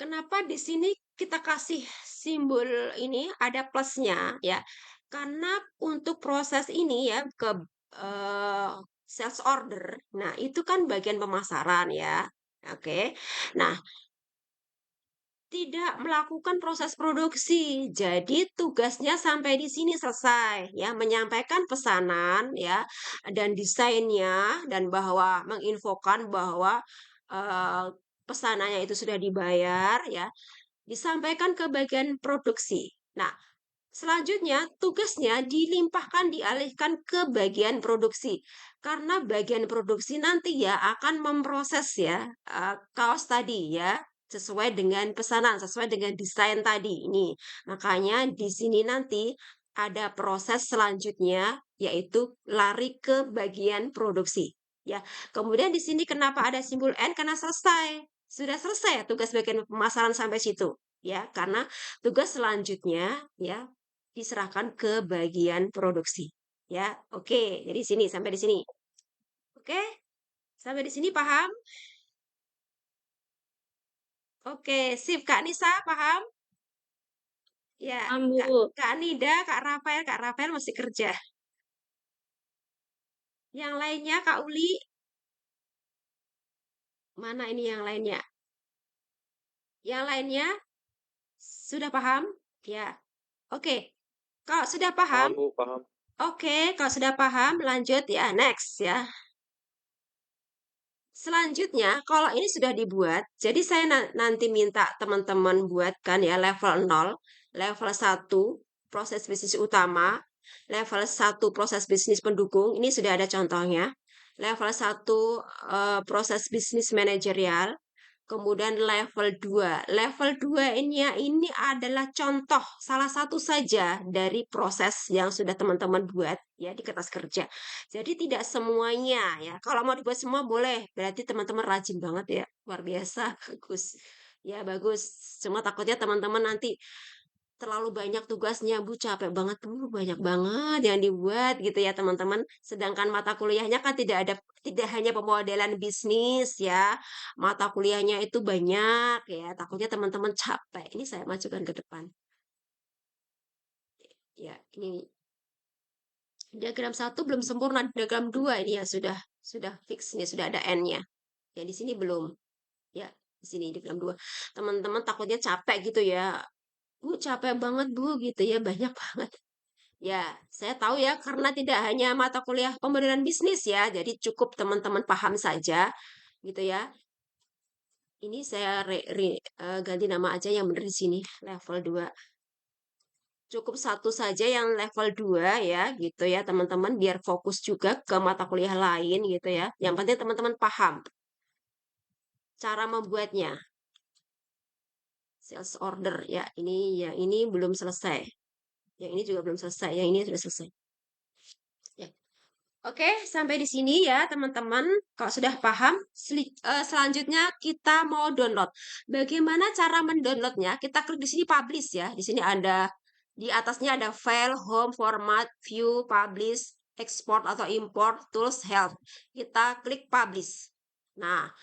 kenapa di sini kita kasih simbol ini ada plusnya ya? Karena untuk proses ini ya ke eh, sales order. Nah, itu kan bagian pemasaran ya. Oke. Nah, tidak melakukan proses produksi. Jadi tugasnya sampai di sini selesai ya, menyampaikan pesanan ya dan desainnya dan bahwa menginfokan bahwa eh, pesanannya itu sudah dibayar ya, disampaikan ke bagian produksi. Nah, selanjutnya tugasnya dilimpahkan dialihkan ke bagian produksi. Karena bagian produksi nanti ya akan memproses ya kaos tadi ya sesuai dengan pesanan, sesuai dengan desain tadi. Ini makanya di sini nanti ada proses selanjutnya yaitu lari ke bagian produksi. Ya, kemudian di sini kenapa ada simbol N? Karena selesai. Sudah selesai tugas bagian pemasaran sampai situ. Ya, karena tugas selanjutnya ya diserahkan ke bagian produksi. Ya, oke. Jadi sini sampai di sini. Oke, sampai di sini paham? Oke, sip. Kak Nisa paham? Ya, Paham, Kak, Bu. Kak Nida, Kak Rafael masih kerja. Yang lainnya, Kak Uli, mana ini yang lainnya? Yang lainnya sudah paham? Ya. Oke. Kalau sudah paham, Paham Bu, paham. oke, kalau sudah paham lanjut ya, next ya. Selanjutnya, kalau ini sudah dibuat, jadi saya nanti minta teman-teman buatkan ya level 1 proses bisnis utama, level 1 proses bisnis pendukung, ini sudah ada contohnya. Level 1 proses bisnis manajerial, kemudian level 2. Level 2 ini adalah contoh salah satu saja dari proses yang sudah teman-teman buat ya di kertas kerja. Jadi tidak semuanya ya. Kalau mau dibuat semua boleh. Berarti teman-teman rajin banget ya. Luar biasa. Bagus. Ya bagus. Cuma takutnya teman-teman nanti terlalu banyak tugasnya, Bu, capek banget, Bu, banyak banget yang dibuat gitu ya, teman-teman. Sedangkan mata kuliahnya kan tidak hanya pemodelan bisnis ya, mata kuliahnya itu banyak ya, takutnya teman-teman capek. Ini saya majukan ke depan. Ya, ini diagram 1 belum sempurna, diagram 2 ini ya sudah fix nih, sudah ada N-nya. Ya, di sini belum. Ya, di sini diagram 2. Teman-teman takutnya capek gitu ya. Bu, capek banget, Bu, gitu ya, banyak banget. Ya, saya tahu ya, karena tidak hanya mata kuliah pemodelan bisnis ya, jadi cukup teman-teman paham saja, gitu ya. Ini saya ganti nama aja yang benar di sini, level 2. Cukup satu saja yang level 2 ya, gitu ya, teman-teman, biar fokus juga ke mata kuliah lain gitu ya. Yang penting teman-teman paham cara membuatnya. Sales order ya, ini belum selesai. Yang ini juga belum selesai, yang ini sudah selesai. Ya. Oke, sampai di sini ya teman-teman. Kalau sudah paham, selanjutnya kita mau download. Bagaimana cara mendownloadnya? Kita klik di sini publish ya. Di sini ada di atasnya ada file, home, format, view, publish, export atau import, tools, help. Kita klik publish. Nah,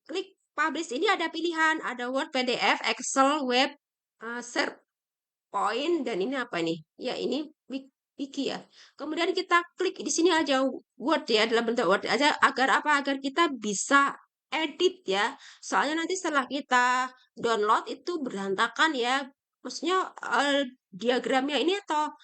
klik publish ini ada pilihan, ada Word, PDF, Excel, web, SharePoint, dan ini apa nih? Ya, ini wiki ya. Kemudian kita klik di sini aja Word ya, dalam bentuk Word aja agar apa? Agar kita bisa edit ya. Soalnya nanti setelah kita download itu berantakan ya. Maksudnya diagramnya ini atau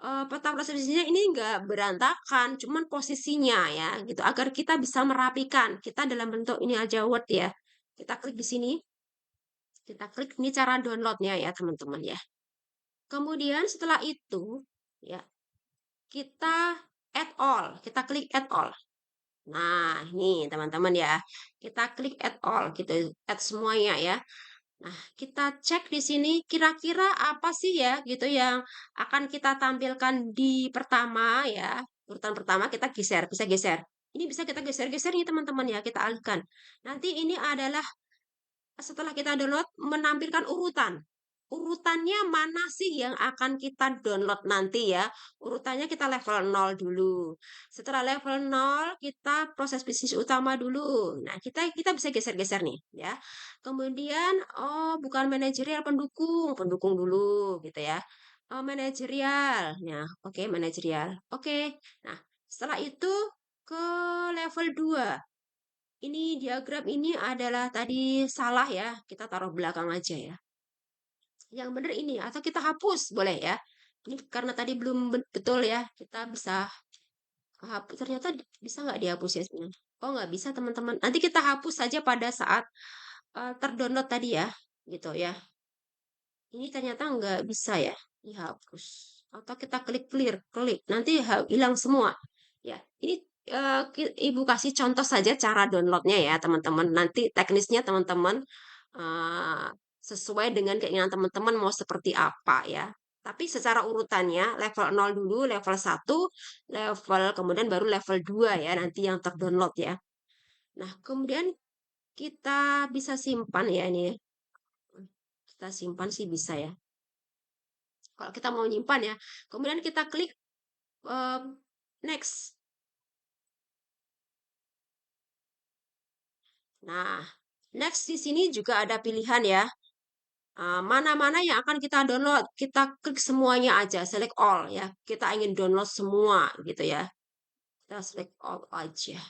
peta prosesinya ini enggak berantakan, cuman posisinya ya gitu. Agar kita bisa merapikan. Kita dalam bentuk ini aja Word ya. Kita klik di sini. Kita klik ini cara downloadnya ya teman-teman ya. Kemudian setelah itu ya kita add all, kita klik add all. Nah, ini teman-teman ya. Kita klik add all gitu, add semuanya ya. Nah, kita cek di sini kira-kira apa sih ya gitu yang akan kita tampilkan di pertama ya. Urutan pertama kita geser, bisa geser. Ini bisa kita geser-geser nih teman-teman ya, kita alihkan. Nanti ini adalah setelah kita download menampilkan urutan. Urutannya mana sih yang akan kita download nanti ya? Urutannya kita level 0 dulu. Setelah level 0 kita proses bisnis utama dulu. Nah, kita bisa geser-geser nih ya. Kemudian oh bukan manajerial, pendukung, pendukung dulu gitu ya. Oh, manajerial. Nah, oke manajerial. Oke. Nah, setelah itu ke level 2. Ini diagram ini adalah tadi salah ya, kita taruh belakang aja ya. Yang benar ini atau kita hapus boleh ya. Ini karena tadi belum betul ya, kita bisa hapus. Ternyata bisa nggak dihapus ya sebenarnya? Oh nggak bisa teman-teman. Nanti kita hapus saja pada saat terdownload tadi ya, gitu ya. Ini ternyata nggak bisa ya dihapus. Atau kita klik clear, klik. Nanti hilang semua. Ya, ini Ibu kasih contoh saja cara downloadnya ya teman-teman. Nanti teknisnya teman-teman eh, sesuai dengan keinginan teman-teman mau seperti apa ya. Tapi secara urutannya level 0 dulu, level 1, level kemudian baru level 2 ya nanti yang terdownload ya. Nah, kemudian kita bisa simpan ya ini. Kita simpan sih bisa ya. Kalau kita mau nyimpan ya. Kemudian kita klik next. Nah, next di sini juga ada pilihan ya. Mana-mana yang akan kita download, kita klik semuanya aja, select all ya. Kita ingin download semua gitu ya. Kita select all aja.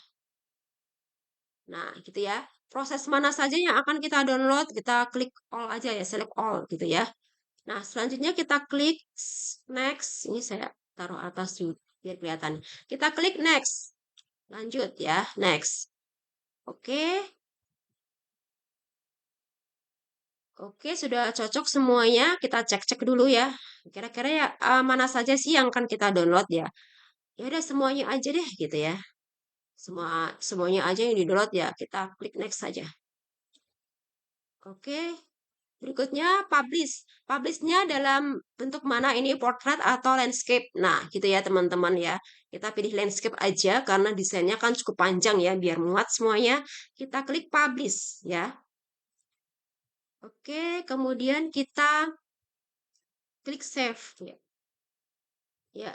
Nah, gitu ya. Proses mana saja yang akan kita download, kita klik all aja ya, select all gitu ya. Nah, selanjutnya kita klik next. Ini saya taruh atas dulu biar kelihatan. Kita klik next. Lanjut ya, next. Oke. Oke, sudah cocok semuanya. Kita cek-cek dulu ya. Kira-kira ya mana saja sih yang akan kita download ya? Ya udah semuanya aja deh gitu ya. Semuanya aja yang di-download ya. Kita klik next saja. Oke. Berikutnya publish. Publish-nya dalam bentuk mana ini portrait atau landscape. Nah, gitu ya teman-teman ya. Kita pilih landscape aja karena desainnya kan cukup panjang ya biar muat semuanya. Kita klik publish ya. Oke, kemudian kita klik save ya. Ya,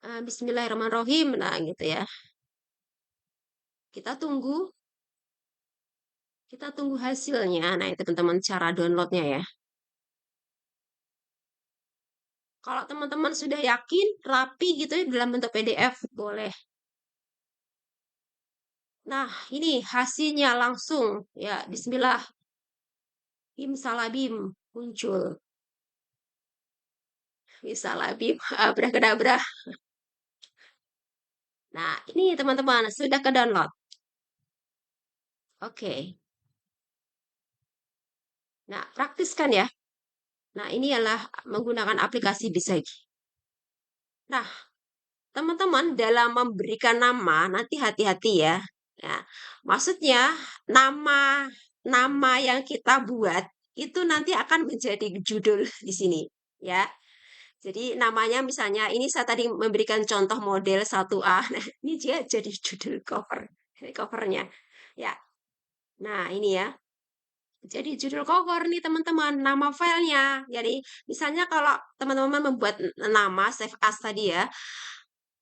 Bismillahirrahmanirrahim. Nah, gitu ya. Kita tunggu, kita tunggu hasilnya. Nah, itu teman-teman cara downloadnya ya. Kalau teman-teman sudah yakin, rapi gitu ya dalam bentuk PDF, boleh. Nah, ini hasilnya langsung ya. Bismillah. Bim salabim muncul. Bisalabim abrakadabra. Nah, ini teman-teman sudah ke-download. Oke. Nah, praktiskan ya. Nah, ini adalah menggunakan aplikasi Bisagi. Nah, teman-teman dalam memberikan nama nanti hati-hati ya. Ya, maksudnya nama nama yang kita buat itu nanti akan menjadi judul di sini ya. Jadi namanya misalnya ini saya tadi memberikan contoh model 1A. Nah, ini dia jadi judul cover. Ini covernya. Ya. Nah, ini ya. Jadi judul cover nih teman-teman, nama filenya. Jadi misalnya kalau teman-teman membuat nama save as tadi ya,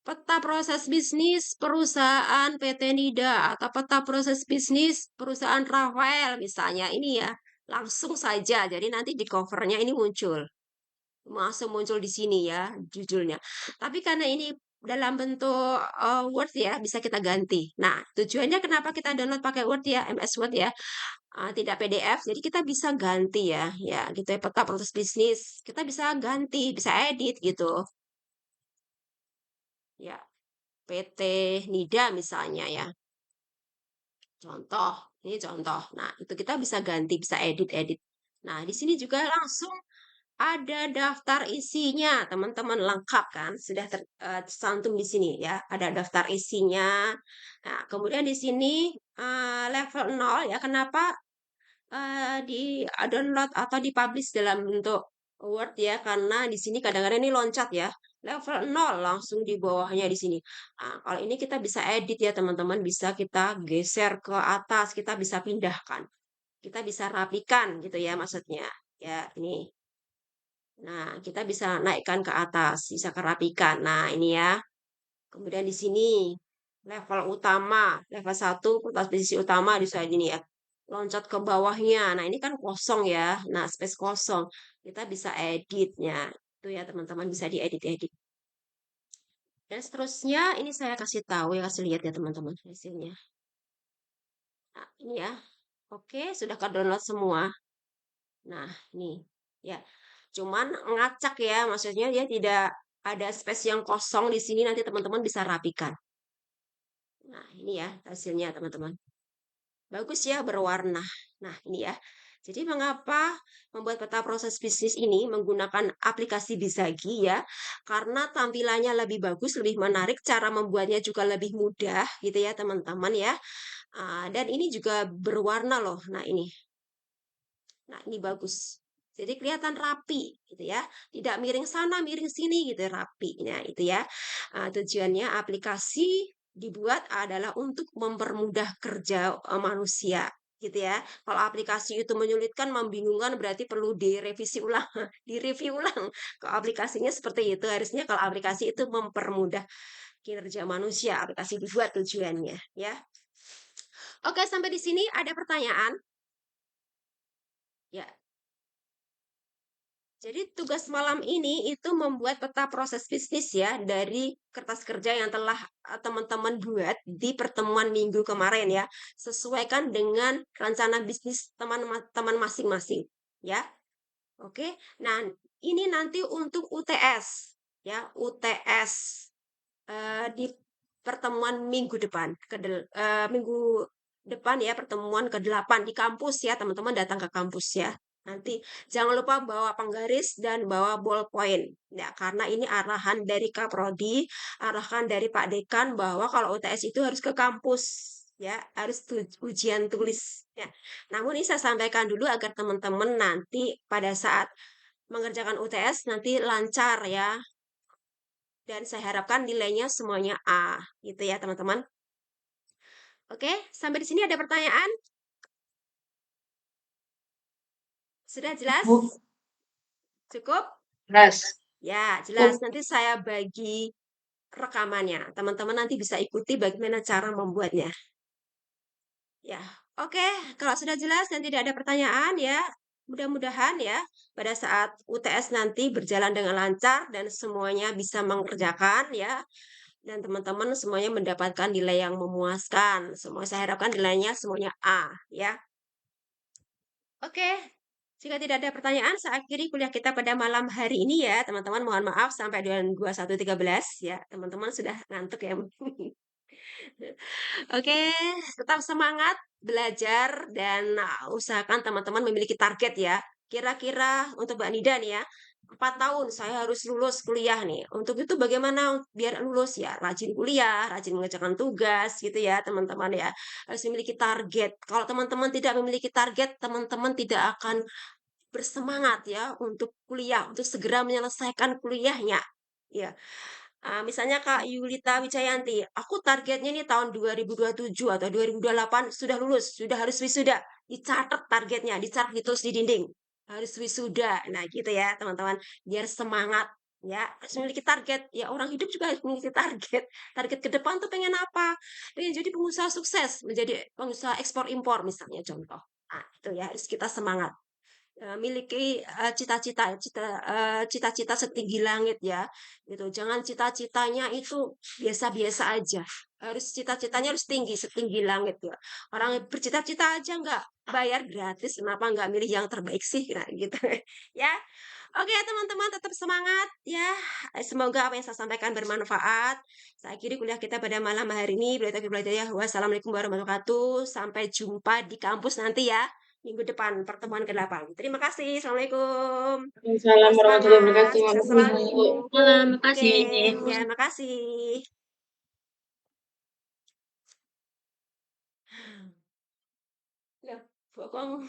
peta proses bisnis perusahaan PT Nida atau peta proses bisnis perusahaan Rafael misalnya ini ya, langsung saja. Jadi nanti di covernya ini muncul. Langsung muncul di sini ya judulnya. Tapi karena ini dalam bentuk Word ya, bisa kita ganti. Nah, tujuannya kenapa kita download pakai Word ya, MS Word ya, tidak PDF. Jadi kita bisa ganti ya, ya gitu ya, peta proses bisnis. Kita bisa ganti, bisa edit gitu. Ya, PT Nida misalnya ya. Contoh, ini contoh. Nah, itu kita bisa ganti, bisa edit-edit. Nah, di sini juga langsung ada daftar isinya, teman-teman lengkap kan? Sudah tercantum di sini ya. Ada daftar isinya. Nah, kemudian di sini level 0 ya. Kenapa di download atau dipublish dalam bentuk Word ya? Karena di sini kadang-kadang ini loncat ya. Level 0 langsung di bawahnya di sini. Nah, kalau ini kita bisa edit ya teman-teman, bisa kita geser ke atas, kita bisa pindahkan. Kita bisa rapikan gitu ya maksudnya. Ya, ini. Nah, kita bisa naikkan ke atas, bisa kerapikan. Nah, ini ya. Kemudian di sini level utama, level 1 posisi utama di sini ya. Loncat ke bawahnya. Nah, ini kan kosong ya. Nah, space kosong. Kita bisa editnya. Itu ya, teman-teman bisa diedit-edit. Dan seterusnya ini saya kasih tahu ya, kasih lihat ya teman-teman hasilnya. Nah, ini ya. Oke, sudah ke-download semua. Nah, ini ya. Cuman ngacak ya, maksudnya dia tidak ada space yang kosong di sini nanti teman-teman bisa rapikan. Nah, ini ya hasilnya teman-teman. Bagus ya berwarna. Nah, ini ya. Jadi mengapa membuat peta proses bisnis ini menggunakan aplikasi Bizagi ya? Karena tampilannya lebih bagus, lebih menarik, cara membuatnya juga lebih mudah gitu ya teman-teman ya. Dan ini juga berwarna loh. Nah, ini. Nah, ini bagus. Jadi kelihatan rapi gitu ya. Tidak miring sana, miring sini gitu, rapi. Nah, itu ya. Tujuannya aplikasi dibuat adalah untuk mempermudah kerja manusia gitu ya. Kalau aplikasi itu menyulitkan, membingungkan berarti perlu direvisi ulang, direview ulang. Kalau aplikasinya seperti itu, harusnya kalau aplikasi itu mempermudah kinerja manusia, aplikasi dibuat tujuannya ya. Oke, sampai di sini ada pertanyaan? Ya, Jadi tugas malam ini itu membuat peta proses bisnis ya dari kertas kerja yang telah teman-teman buat di pertemuan minggu kemarin ya. Sesuaikan dengan rencana bisnis teman-teman masing-masing ya. Oke. Nah, ini nanti untuk UTS ya, UTS di pertemuan minggu depan, minggu depan ya, pertemuan ke-8 di kampus ya, teman-teman datang ke kampus ya. Nanti jangan lupa bawa penggaris dan bawa ballpoint ya, karena ini arahan dari Kaprodi, arahan dari Pak Dekan bahwa kalau UTS itu harus ke kampus ya, harus ujian tulis ya. Namun ini saya sampaikan dulu agar teman-teman nanti pada saat mengerjakan UTS nanti lancar ya, dan saya harapkan nilainya semuanya A, gitu ya teman-teman. Oke, sampai di sini ada pertanyaan? Sudah jelas? Bu, Cukup? jelas. Ya, jelas. Nanti saya bagi rekamannya. Teman-teman nanti bisa ikuti bagaimana cara membuatnya. Ya, oke. Kalau sudah jelas dan tidak ada pertanyaan ya, mudah-mudahan ya pada saat UTS nanti berjalan dengan lancar dan semuanya bisa mengerjakan ya. Dan teman-teman semuanya mendapatkan nilai yang memuaskan. Semua saya harapkan nilainya semuanya A ya. Oke, jika tidak ada pertanyaan, saya akhiri kuliah kita pada malam hari ini ya, teman-teman. Mohon maaf sampai dengan 21.13 ya, teman-teman sudah ngantuk ya. Oke, tetap semangat belajar dan usahakan teman-teman memiliki target ya. Kira-kira untuk Mbak Nida nih ya, 4 tahun saya harus lulus kuliah nih. Untuk itu bagaimana biar lulus ya? Rajin kuliah, rajin mengerjakan tugas gitu ya, teman-teman ya. Harus memiliki target. Kalau teman-teman tidak memiliki target, teman-teman tidak akan bersemangat ya untuk kuliah, untuk segera menyelesaikan kuliahnya. Ya, misalnya Kak Yulita Wijayanti, aku targetnya nih tahun 2027 atau 2028 sudah lulus, sudah harus wisuda. Dicatat targetnya, dicatat ditulis di dinding. Harus wisuda. Nah, gitu ya, teman-teman. Biar semangat ya, harus memiliki target. Ya, orang hidup juga harus memiliki target. Target ke depan tuh pengen apa? Pengen jadi pengusaha sukses, menjadi pengusaha ekspor impor misalnya contoh. Nah, itu ya harus kita semangat. Miliki cita-cita setinggi langit ya gitu, jangan cita-citanya itu biasa-biasa aja, harus cita-citanya harus tinggi setinggi langit ya. Orang bercita-cita aja nggak bayar gratis, kenapa nggak milih yang terbaik sih, nah gitu ya. Oke teman-teman, tetap semangat ya. Semoga apa yang saya sampaikan bermanfaat. Saya akhiri kuliah kita pada malam hari ini. Wassalamualaikum warahmatullahi wabarakatuh. Sampai jumpa di kampus nanti ya minggu depan pertemuan ke-8. Terima kasih. Assalamualaikum. Tetap Assalamualaikum warahmatullahi semangat. wabarakatuh. Sukses selalu. Malam, Oke, makasih. ya makasih. Ya, bokong.